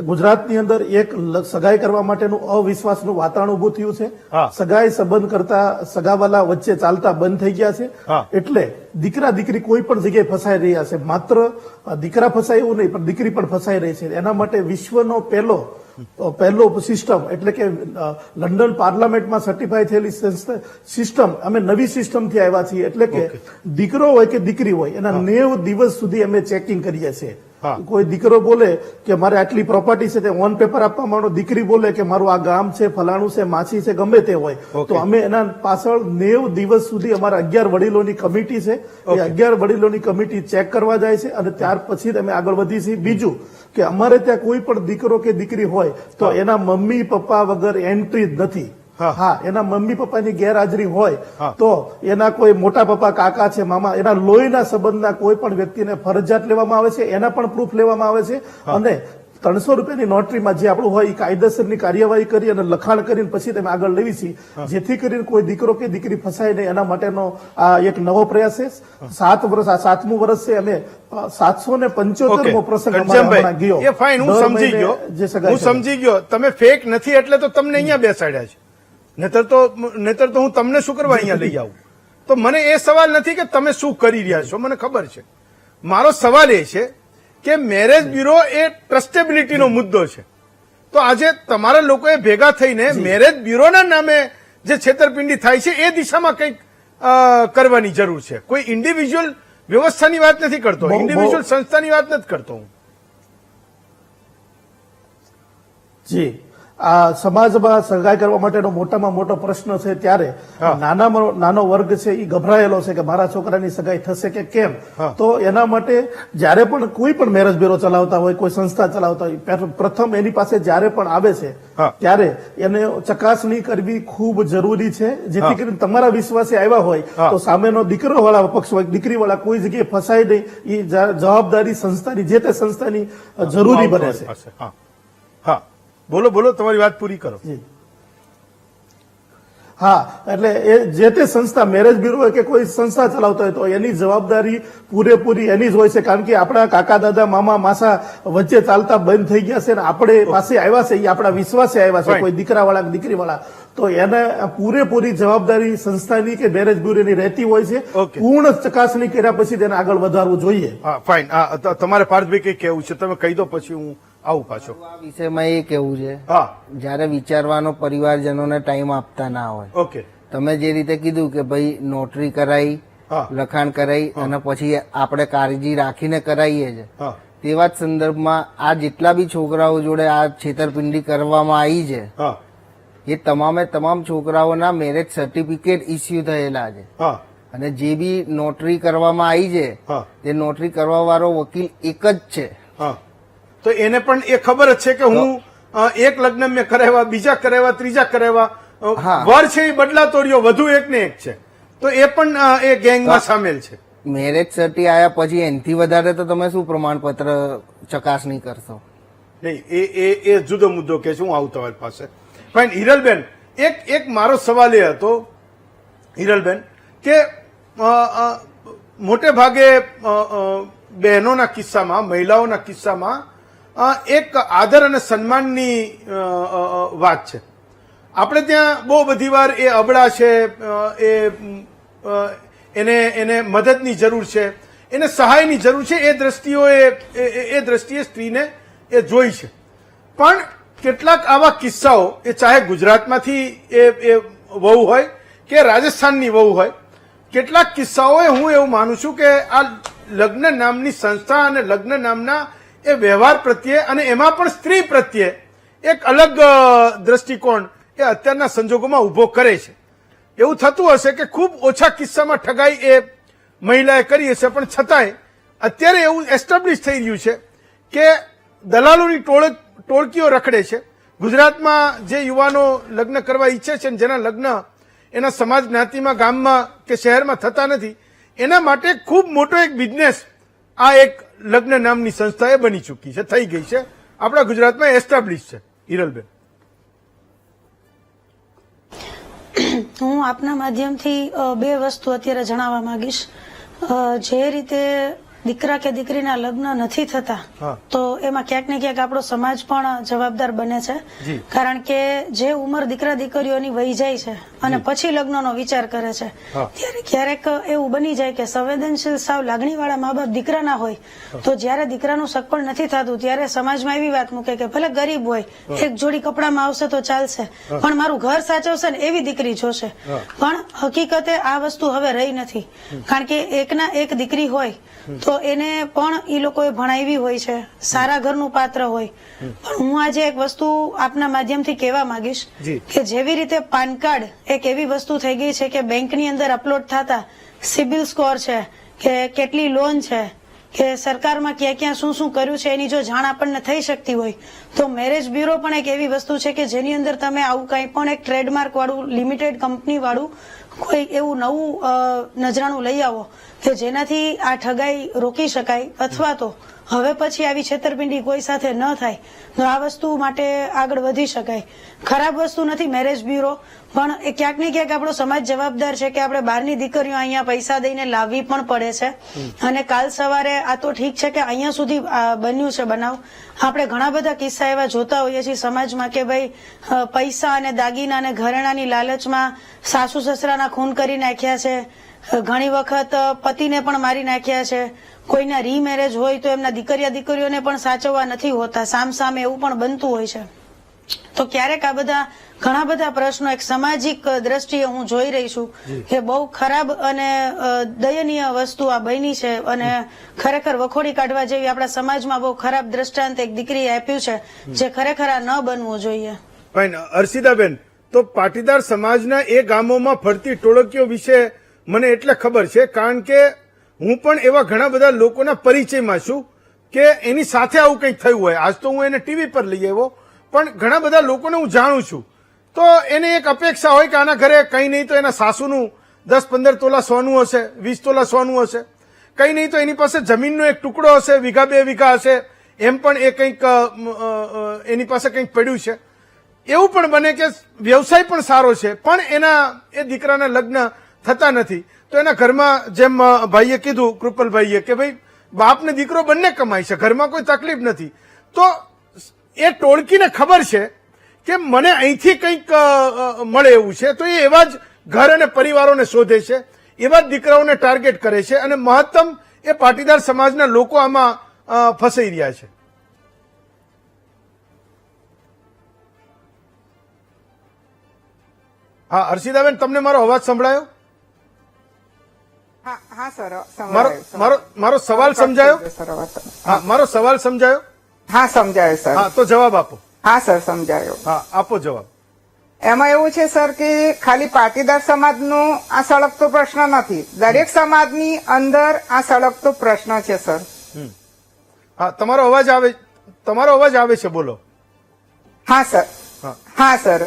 ગુજરાતની અંદર એક સગાઈ કરવા માટેનું અવિશ્વાસનું વાતાવરણ ઉભું થયું છે. સગાઈ સંબંધ કરતા સગાવાલા વચ્ચે ચાલતા બંધ થઈ ગયા છે. એટલે દીકરા દીકરી કોઈ પણ જગ્યાએ ફસાઈ રહ્યા છે. માત્ર દીકરા ફસાય એવું નહીં, પણ દીકરી પણ ફસાઈ રહી છે. એના માટે વિશ્વનો પહેલો સિસ્ટમ એટલે કે લંડન પાર્લામેન્ટમાં સર્ટિફાઈ થયેલી સિસ્ટમ, અમે નવી સિસ્ટમથી આવ્યા છીએ. એટલે કે દીકરો હોય કે દીકરી હોય એના 90 દિવસ સુધી અમે ચેકિંગ કરીએ છીએ. હા. કોઈ દીકરો બોલે કે મારે આટલી પ્રોપર્ટી છે તે ઓન પેપર આપવા માંડો, દીકરી બોલે કે મારું આ ગામ છે, ફલાણું છે, માછી છે, ગમે તે હોય, ઓકે. તો અમે એના પાછળ 90 દિવસ સુધી અમારા 11 વડીલોની કમિટી છે, એ 11 વડીલોની કમિટી ચેક કરવા જાય છે અને ત્યાર પછી જ અમે આગળ વધી છીએ. બીજું કે અમારે ત્યાં કોઈ પણ દીકરો કે દીકરી હોય તો એના મમ્મી પપ્પા વગર એન્ટ્રી જ નથી. હા. હા, એના મમ્મી પપ્પાની ગેરહાજરી હોય હા. તો એના કોઈ મોટા પપ્પા, કાકા છે, મામા, એના લોહીના સંબંધના કોઈ પણ વ્યક્તિને ફરજિયાત લેવામાં આવે છે, એના પણ પ્રૂફ લેવામાં આવે છે અને 300 રૂપિયાની નોટરીમાં જે આપણું હોય એ કાયદેસરની કાર્યવાહી કરી અને લખાણ કરીને પછી તમે આગળ લેવી છે, જેથી કરીને કોઈ દીકરો કે દીકરી ફસાય નહીં એના માટેનો આ એક નવો પ્રયાસ છે. 7 વર્ષ, આ 7મું વર્ષ છે અને 775મો પ્રસંગ અમારે હમણાં ગયો. એ ફાઇન, હું દર સમજી મહિને ગયો, જે સગાઈ હું સમજી ગયો. તમે ફેક નથી એટલે તો તમને અહીંયા બેસાડ્યા છે, નહીતર તો હું તમને શું કરવા અહીંયા લઈ આવું. તો મને એ સવાલ નથી કે તમે શું કરી રહ્યા છો, મને ખબર છે. મારો સવાલ એ છે કે મેરેજ બ્યુરો એ ટ્રસ્ટેબિલિટીનો મુદ્દો છે. તો આજે તમારા લોકોએ ભેગા થઈને મેરેજ બ્યુરોના નામે જે છેતરપિંડી થાય છે એ દિશામાં કંઈક કરવાની જરૂર છે. કોઈ ઇન્ડિવિજ્યુઅલ વ્યવસ્થાની વાત નથી કરતો, ઇન્ડિવિજ્યુઅલ સંસ્થાની વાત નથી કરતો હું. જી, આ સમાજમાં સગાઈ કરવા માટેનો મોટામાં મોટો પ્રશ્ન છે ત્યારે નાનામાં નાનો વર્ગ છે એ ગભરાયેલો છે કે મારા છોકરાની સગાઈ થશે કે કેમ. તો એના માટે જ્યારે પણ કોઈ પણ મેરેજ બ્યુરો ચલાવતા હોય, કોઈ સંસ્થા ચલાવતા હોય, પ્રથમ એની પાસે જ્યારે પણ આવે છે ત્યારે એને ચકાસણી કરવી ખૂબ જરૂરી છે, જેથી કરીને તમારા વિશ્વાસે આવ્યા હોય તો સામેનો દીકરો વાળા પક્ષ હોય, દીકરી વાળા કોઈ જગ્યાએ ફસાય નહીં. એ જવાબદારી સંસ્થાની, જે તે સંસ્થાની જરૂરી બને છે. હા, હા, બોલો બોલો, તમારી વાત પૂરી કરો. હા, એટલે એ જે તે સંસ્થા, મેરેજ બ્યુરો કે કોઈ સંસ્થા ચલાવતો હોય તો એની જવાબદારી પૂરેપૂરી એની જ હોય છે. કારણ કે આપણા કાકા, દાદા, મામા, માસા વચ્ચે ચાલતા બંધ થઈ ગયા છે ને આપણે પાસે આવ્યા છે, એ આપણા વિશ્વાસે આવ્યા છે, કોઈ દીકરાવાળા કે દીકરીવાળા, તો એને પૂરેપૂરી જવાબદારી સંસ્થાની કે મેરેજ બ્યુરોની રહેતી હોય છે. પૂર્ણ ચકાસણી કર્યા પછી તેને આગળ વધારવું જોઈએ. હા, ફાઇન. તમારે પાર્થભાઈ કઈ કહેવું છે, તમે કહી દો પછી હું આવું પાછો. આ વિષયમાં એ કેવું છે, હા, જયારે વિચારવાનો પરિવારજનોને ટાઈમ આપતા ના હોય. ઓકે. તમે જે રીતે કીધું કે ભાઈ નોટરી કરાઈ, હા. લખાણ કરાઈ અને પછી આપણે કાળજી રાખીને કરાઈએ છે, હા, તેવા જ સંદર્ભમાં આ જેટલા બી છોકરાઓ જોડે આ છેતરપિંડી કરવામાં આવી છે, હા, એ તમામે તમામ છોકરાઓના મેરેજ સર્ટિફિકેટ ઇસ્યુ થયેલા છે. હા, અને જે બી નોટરી કરવામાં આવી છે હા, તે નોટરી કરવા વાળો વકીલ એક જ છે. હા. તો એને પણ એ ખબર જ છે કે હું એક લગ્ન મેં કરાવ્યા, બીજા કરાવ્યા, ત્રીજા કરાવ્યા, હા. વર છે એ બદલાતો રહ્યો, વધુ એક ને એક છે, તો એ પણ એ ગેંગમાં સામેલ છે. મેરેજ સર્ટી આયા પછી એનથી વધારે તો તમે શું પ્રમાણપત્ર ચકાસણી કરશો? નહીં, એ જુદો મુદ્દો કે છે, હું આવું તમારી પાસે. ફાઇન. હિરલબેન, એક મારો સવાલ એ હતો હિરલબેન કે મોટે ભાગે બહેનોના કિસ્સામાં, મહિલાઓના કિસ્સામાં એક આદર અને સન્માનની વાત છે. આપણે ત્યાં બહુ બધી વાર એ અબળા છે, એને મદદની જરૂર છે, એને સહાયની જરૂર છે, એ દ્રષ્ટિએ સ્ત્રીને એ જોઈ છે. પણ કેટલાક આવા કિસ્સાઓ, એ ચાહે ગુજરાતમાંથી એ વહુ હોય કે રાજસ્થાનની વહુ હોય, કેટલાક કિસ્સાઓએ હું એવું માનું છું કે આ લગ્ન નામની સંસ્થા અને લગ્ન નામના એ વ્યવહાર પ્રત્યે અને એમાં પણ સ્ત્રી પ્રત્યે એક અલગ દ્રષ્ટિકોણ એ અત્યારના સંજોગોમાં ઉભો કરે છે. એવું થતું હશે કે ખૂબ ઓછા કિસ્સામાં ઠગાઈ એ મહિલાએ કરી હશે, પણ છતાંય અત્યારે એવું એસ્ટાબ્લિશ થઈ રહ્યું છે કે દલાલોની ટોળકીઓ રખડે છે. ગુજરાતમાં જે યુવાનો લગ્ન કરવા ઈચ્છે છે, જેના લગ્ન એના સમાજ જ્ઞાતિમાં, ગામમાં કે શહેરમાં થતા નથી, એના માટે ખૂબ મોટો એક બિઝનેસ આ એક લગ્ન નામની સંસ્થા એ બની ચૂકી છે, થઈ ગઈ છે, આપણા ગુજરાતમાં એસ્ટાબ્લિશ છે. હિરલબેન, હું આપના માધ્યમથી બે વસ્તુ અત્યારે જણાવવા માંગીશ. જે રીતે દીકરા કે દીકરીના લગ્ન નથી થતા તો એમાં ક્યાંક ને ક્યાંક આપણો સમાજ પણ જવાબદાર બને છે. કારણ કે જે ઉંમર દીકરા દીકરીઓની વહી જાય છે અને પછી લગ્નનો વિચાર કરે છે, ત્યારે ક્યારેક એવું બની જાય કે સંવેદનશીલ, સાવ લાગણીવાળા મા બાપ દીકરાના હોય તો જયારે દીકરાનું સગપણ નથી થતું ત્યારે સમાજમાં એવી વાત મૂકે કે ભલે ગરીબ હોય, એક જોડી કપડામાં આવશે તો ચાલશે, પણ મારું ઘર સાચવશે ને એવી દીકરી જોશે. પણ હકીકતે આ વસ્તુ હવે રહી નથી. કારણ કે એકના એક દીકરી હોય તો એને પણ એ લોકોએ ભણાવી હોય છે, સારા ઘરનું પાત્ર હોય. પણ હું આજે એક વસ્તુ આપના માધ્યમથી કહેવા માંગીશ કે જેવી રીતે પાન કાર્ડ એક એવી વસ્તુ થઈ ગઈ છે કે બેંકની અંદર અપલોડ થતા સિબિલ સ્કોર છે કે કેટલી લોન છે કે સરકારમાં ક્યાં ક્યાં શું શું કર્યું છે એની જો જાણ આપણને થઈ શકતી હોય તો મેરેજ બ્યુરો પણ એક એવી વસ્તુ છે કે જેની અંદર તમે આવું કંઈ પણ એક ટ્રેડમાર્ક વાળું લિમિટેડ કંપની વાળું કોઈ એવું નવું નજરાણું લઈ આવો કે જેનાથી આ ઠગાઈ રોકી શકાય અથવા તો હવે પછી આવી છેતરપિંડી કોઈ સાથે ન થાય તો આ વસ્તુ માટે આગળ વધી શકાય. ખરાબ વસ્તુ નથી મેરેજ બ્યુરો, પણ એ ક્યાંક ને ક્યાંક આપણો સમાજ જવાબદાર છે કે આપણે બહારની દીકરીઓ અહીંયા પૈસા દઈને લાવવી પણ પડે છે. અને કાલ સવારે આ તો ઠીક છે કે અહીંયા સુધી બન્યું છે બનાવ, આપણે ઘણા બધા કિસ્સા એવા જોતા હોઈએ છીએ સમાજમાં કે ભાઈ પૈસા અને દાગીના અને ઘરેણાની લાલચમાં સાસુ સસરાના ખૂન કરી નાખ્યા છે, ઘણી વખત પતિને પણ મારી નાખ્યા છે, કોઈના રીમેરેજ હોય તો એમના દીકરીઓને પણ સાચવવા નથી હોતા, સામસામે એવું પણ બનતું હોય છે. તો ક્યારેક આ બધા ઘણા બધા પ્રશ્નો એક સામાજિક દ્રષ્ટિએ હું જોઈ રહી છું કે બહુ ખરાબ અને દયનીય વસ્તુ આ બની છે અને ખરેખર વખોડી કાઢવા જેવી આપણા સમાજમાં બહુ ખરાબ દ્રષ્ટાંત એક દીકરીએ આપ્યું છે જે ખરેખર આ ન બનવું જોઈએ. ફાઇન. અર્શિતાબેન, તો પાટીદાર સમાજના એ ગામોમાં ફરતી ટોળકીઓ વિશે મને એટલે ખબર છે કારણ કે હું પણ એવા ઘણા બધા લોકોના પરિચયમાં છું કે એની સાથે આવું કંઈક થયું હોય. આજ તો હું એને ટીવી પર લઈ આવ્યો, પણ ઘણા બધા લોકોને હું જાણું છું. તો એને એક અપેક્ષા હોય કે આના ઘરે કંઈ નહીં તો એના સાસુનું 10-15 તોલા સોનું હશે, 20 તોલા સોનું હશે, કંઈ નહીં તો એની પાસે જમીનનો એક ટુકડો હશે, 1-2 વીઘા હશે, એમ પણ એ કંઈક એની પાસે કંઈક પડ્યું છે. એવું પણ બને કે વ્યવસાય પણ સારો છે પણ એના એ દીકરાના લગ્ન થતા નથી. તો એના ઘરમાં જેમ ભાઈએ કીધું, કૃપલભાઈએ, કે ભાઈ બાપ ને દીકરો બંને કમાય છે, ઘરમાં કોઈ તકલીફ નથી. તો એ ટોળકીને ખબર છે કે મને અહીંથી કંઈક મળે એવું છે, તો એ એવા જ ઘર અને પરિવારોને શોધે છે, એવા જ દીકરાઓને ટાર્ગેટ કરે છે અને મહત્તમ એ પાટીદાર સમાજના લોકો આમાં ફસાઈ રહ્યા છે. હા હર્ષિતાબેન, તમને મારો અવાજ સંભળાયો? હા સર, મારો સવાલ સમજાયો? હા, મારો સવાલ સમજાયો? હા સમજાયો સર. હા, તો જવાબ આપો. હા સર સમજાયો. હા, આપો જવાબ. એમાં એવું છે સર કે ખાલી પાટીદાર સમાજનો આ સળગતો પ્રશ્ન નથી, દરેક સમાજની અંદર આ સળગતો પ્રશ્ન છે સર. હા, તમારો અવાજ આવે છે, બોલો. હા સર. હા સર,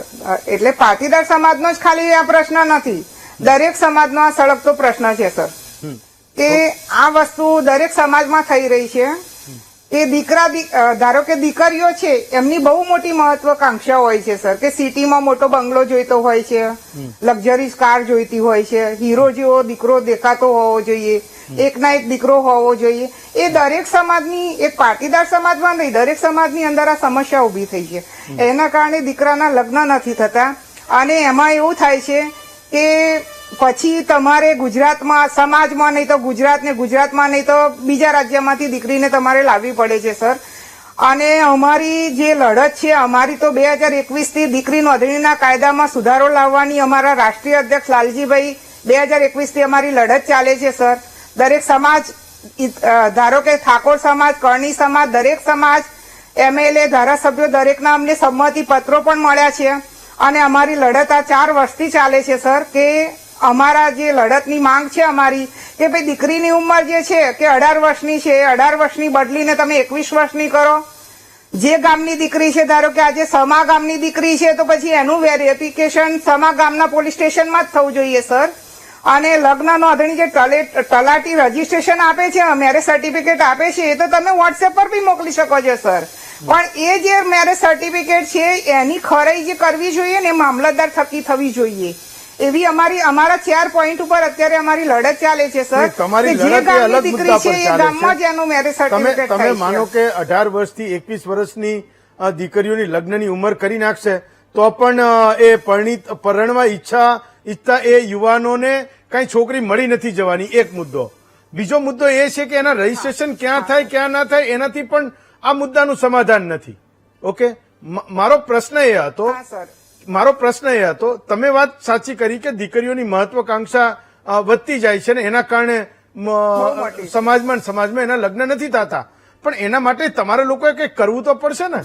એટલે પાટીદાર સમાજનો જ ખાલી આ પ્રશ્ન નથી, દરેક સમાજનો આ સળગતો પ્રશ્ન છે સર કે આ વસ્તુ દરેક સમાજમાં થઈ રહી છે. એ ધારો કે દીકરીઓ છે એમની બહુ મોટી મહત્વાકાંક્ષા હોય છે સર કે સિટીમાં મોટો બંગલો જોઈતો હોય છે, લક્ઝરીઝ કાર જોઈતી હોય છે, હીરો જેવો દીકરો દેખાતો હોવો જોઈએ, એકના એક દીકરો હોવો જોઈએ. એ દરેક સમાજની, એક પાટીદાર સમાજમાં નહીં, દરેક સમાજની અંદર આ સમસ્યા ઉભી થઈ છે. એના કારણે દીકરાના લગ્ન નથી થતા અને એમાં એવું થાય છે કે પછી તમારે ગુજરાતમાં સમાજમાં નહીં તો ગુજરાતમાં નહીં તો બીજા રાજ્યમાંથી દીકરીને તમારે લાવવી પડે છે સર. અને અમારી જે લડત છે, અમારી તો 2021 થી દીકરી નોંધણીના કાયદામાં સુધારો લાવવાની અમારા રાષ્ટ્રીય અધ્યક્ષ લાલજીભાઈ 2021 થી અમારી લડત ચાલે છે સર. દરેક સમાજ, ધારો કે ઠાકોર સમાજ, કરણી સમાજ, દરેક સમાજ, MLA, ધારાસભ્યો દરેકના અમને સંમતિ પત્રો પણ મળ્યા છે અને અમારી લડત આ 4 વર્ષથી ચાલે છે સર. કે અમારા જે લડતની માંગ છે અમારી કે ભાઈ દીકરીની ઉંમર જે છે કે 18 વર્ષની છે, 18 વર્ષની બદલીને તમે 21 વર્ષની કરો. જે ગામની દીકરી છે, ધારો કે આજે સમા ગામની દીકરી છે તો પછી એનું વેરિફિકેશન સમા ગામના પોલીસ સ્ટેશનમાં જ થવું જોઈએ સર. અને લગ્ન નોંધણી જે તલાટી રજીસ્ટ્રેશન આપે છે, મેરેજ સર્ટિફિકેટ આપે છે, એ તો તમે વોટ્સએપ પર બી મોકલી શકો છો સર. પણ એ જે મેરેજ સર્ટિફિકેટ છે એની ખરાઈ જે કરવી જોઈએ ને મામલતદાર થકી થવી જોઈએ. એવી અમારા 4 પોઈન્ટ ઉપર અત્યારે અમારી લડત ચાલે છે સર. તમારી જે લડત ગામની અલગ દીકરી મુદ્દા છે પર એ ચાલે ગામમાં જ છે. એનું મેરેજ સર્ટિફિકેટ તમે થાય માનો છે. કે 18 વર્ષથી 21 વર્ષની દીકરીઓની લગ્નની ઉંમર કરી નાખશે તો પણ એ પરણવા ઈચ્છતા એ યુવાનોને કઈ છોકરી મળી નથી જવાની, એક મુદ્દો. બીજો મુદ્દો એ છે કે એના રજીસ્ટ્રેશન ક્યાં થાય ક્યાં ના થાય એનાથી પણ આ મુદ્દાનું સમાધાન નથી. ઓકે, મારો પ્રશ્ન એ હતો, તમે વાત સાચી કરી કે દીકરીઓની મહત્વાકાંક્ષા વધતી જાય છે ને એના કારણે સમાજમાં એના લગ્ન નથી થતા, પણ એના માટે તમારે લોકોએ કંઈક કરવું તો પડશે ને.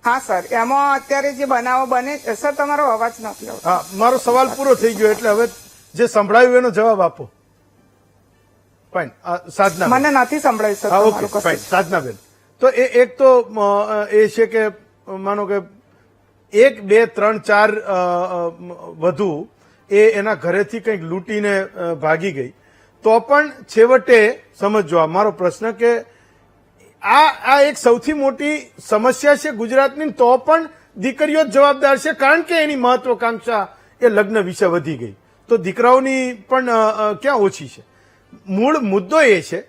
હા સર, એમાં અત્યારે જે બનાવો બને, સર તમારો અવાજ નથી આવતો. હા, મારો સવાલ પૂરો થઈ ગયો, એટલે હવે જે સંભળાયું એનો જવાબ આપો. ફાઇન. સાધના, મને નથી સંભળાયું સર. હા, ઓકે, તમારું ફાઇન. કશું. સાધનાબેન, તો એક તો એ છે કે માનો કે 1, 2, 3, 4 વધુ એ એના ઘરેથી કંઈક લૂંટીને ભાગી ગઈ, તો પણ છેવટે સમજો આ મારો પ્રશ્ન કે આ એક સૌથી મોટી સમસ્યા છે ગુજરાતની, તો પણ દીકરીઓ જ જવાબદાર છે, કારણ કે એની મહત્વાકાંક્ષા એ લગ્ન વિશે વધી ગઈ, તો દીકરાઓની પણ ક્યાં ઓછી છે. મૂળ મુદ્દો એ છે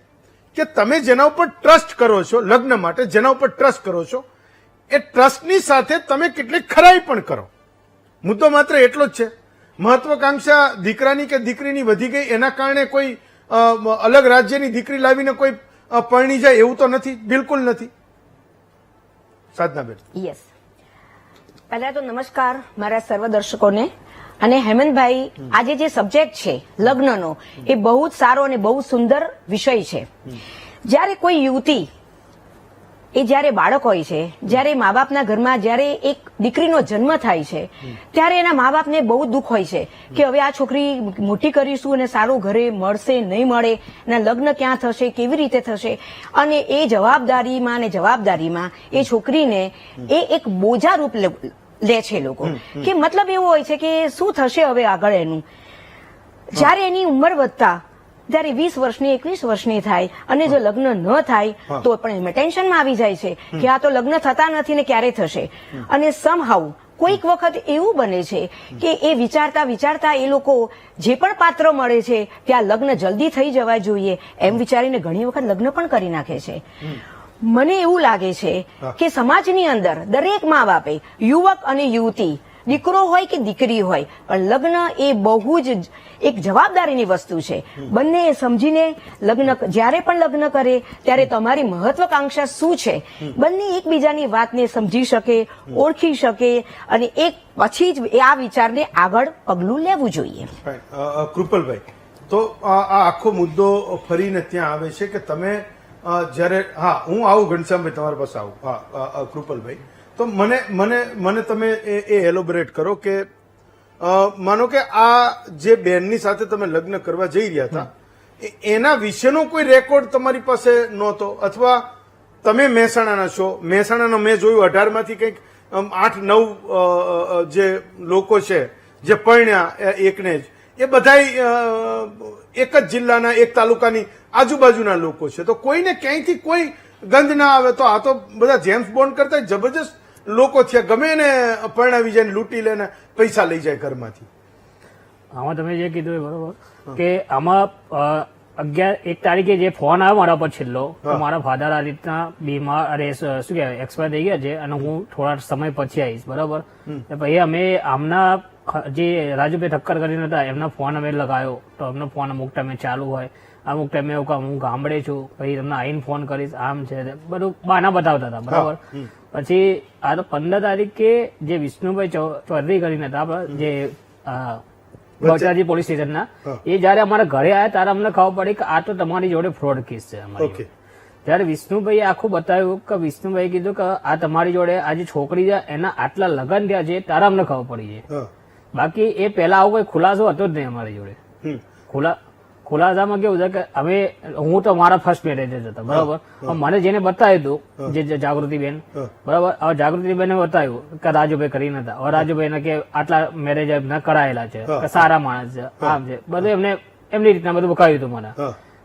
કે તમે જેના ઉપર ટ્રસ્ટ કરો છો લગ્ન માટે, જેના ઉપર ટ્રસ્ટ કરો છો એ ટ્રસ્ટની સાથે તમે કેટલીક ખરાઈ પણ કરો. મુદ્દો માત્ર એટલો જ છે. મહત્વાકાંક્ષા દીકરાની કે દીકરીની વધી ગઈ એના કારણે કોઈ અલગ રાજ્યની દીકરી લાવીને કોઈ પરણી જાય એવું તો નથી, બિલકુલ નથી. સાધનાબેન. યસ, પહેલા તો નમસ્કાર મારા સર્વ દર્શકોને. અને હેમંતભાઈ, આજે જે સબ્જેક્ટ છે લગ્નનો, એ બહુ જ સારો અને બહુ સુંદર વિષય છે. જ્યારે કોઈ યુવતી એ જ્યારે બાળક હોય છે, જ્યારે મા બાપના ઘરમાં જ્યારે એક દીકરીનો જન્મ થાય છે, ત્યારે એના મા બાપને બહુ દુઃખ હોય છે કે હવે આ છોકરી મોટી કરીશું અને સારું ઘરે મળશે નહીં મળે, એના લગ્ન ક્યાં થશે, કેવી રીતે થશે. અને એ જવાબદારીમાં એ છોકરીને એ એક બોજા રૂપ લે છે લોકો, કે મતલબ એવું હોય છે કે શું થશે હવે આગળ એનું. જ્યારે એની ઉંમર વધતા જયારે 20 વર્ષની 21 વર્ષની થાય અને જો લગ્ન ન થાય તો પણ એમાં ટેન્શનમાં આવી જાય છે કે આ તો લગ્ન થતા નથી ને ક્યારે થશે. અને સમહાઉ કોઈક વખત એવું બને છે કે એ વિચારતા એ લોકો જે પણ પાત્ર મળે છે ત્યાં લગ્ન જલ્દી થઈ જવા જોઈએ એમ વિચારીને ઘણી વખત લગ્ન પણ કરી નાખે છે. મને એવું લાગે છે કે સમાજની અંદર દરેક મા બાપે, યુવક અને યુવતી, દીકરો હોય કે દીકરી હોય, પણ લગ્ન એ બહુ જ એક જવાબદારીની વસ્તુ છે. બંને સમજીને લગ્ન, જ્યારે પણ લગ્ન કરે ત્યારે તમારી મહત્વાકાંક્ષા શું છે, બંને એકબીજાની વાતને સમજી શકે, ઓળખી શકે અને એક પછી જ આ વિચારને આગળ પગલું લેવું જોઈએ. કૃપલભાઈ, તો આ આખો મુદ્દો ફરીને ત્યાં આવે છે કે તમે જ્યારે, હા હું આવું ઘનશ્યામભાઈ તમારી પાસે આવું. હા, કૃપલભાઈ, તો મને તમે એ એલોબરેટ કરો કે માનો કે આ જે બેનની સાથે તમે લગ્ન કરવા જઈ રહ્યા હતા એના વિશેનો કોઈ રેકોર્ડ તમારી પાસે નહોતો, અથવા તમે મહેસાણાના છો, મહેસાણાનો મેં જોયું 18 માંથી કંઈક 8-9 જે લોકો છે જે પરણ્યા એકને જ, એ બધા એક જ જિલ્લાના, એક તાલુકાની આજુબાજુના લોકો છે, તો કોઈને ક્યાંયથી કોઈ ગંધ ના આવે. તો આ તો બધા જેમ્સ બોન્ડ કરતા જબરજસ્ત લોકો છે, ગમે એને પરણાવી જાય, લૂંટી લે ને પૈસા લઈ જાય ઘરમાંથી. આમાં તમે જે કીધું એ બરોબર કે આમાં 1 તારીખે જે ફોન આવ્યો મારા પર છેલ્લો, તો મારા ફાધર આ રીતના બીમાર, અરે શું કહેવાય, એક્સપાયર થઈ ગયા છે અને હું થોડા સમય પછી આવીશ, બરાબર. પછી અમે આમના જે રાજુભાઈ ઠક્કર કરીને હતા એમના ફોન અમે લગાવ્યો, તો એમનો ફોન અમુક ટાઈમે ચાલુ હોય, અમુક ટાઈમે એવું કે હું ગામડે છું, પછી તમને આવીને ફોન કરીશ, આમ છે, બધું બહાના બતાવતા હતા, બરાબર. પછી આ તો 15 તારીખે જે વિષ્ણુભાઈ ચૌધરી કરીને હતા આપણા જે બહુચરાજી પોલીસ સ્ટેશનના, એ જયારે અમારા ઘરે આવ્યા ત્યારે અમને ખબર પડી કે આ તો તમારી જોડે ફ્રોડ કેસ છે અમારી. ત્યારે વિષ્ણુભાઈએ આખું બતાવ્યું કે વિષ્ણુભાઈ કીધું કે આ તમારી જોડે આ જે છોકરી છે એના આટલા લગ્ન થયા છે, ત્યારે અમને ખબર પડી છે. બાકી એ પેલા આવો કોઈ ખુલાસો હતો જ નહીં અમારી જોડે. ખુલાસામાં કેવું છે કે હું તો મારા ફર્સ્ટ મેરેજ જ હતા, બરાબર. મને જેને બતાવ્યું હતું જે જાગૃતિબેન, બરાબર, હવે જાગૃતિબેને બતાવ્યું કે રાજુભાઈ કરીને હતા, હવે રાજુભાઈ કે આટલા મેરેજ એમને કરાયેલા છે, કે સારા માણસ છે, આમ છે, બધું એમને એમની રીતના બધું બતાવ્યું હતું મને,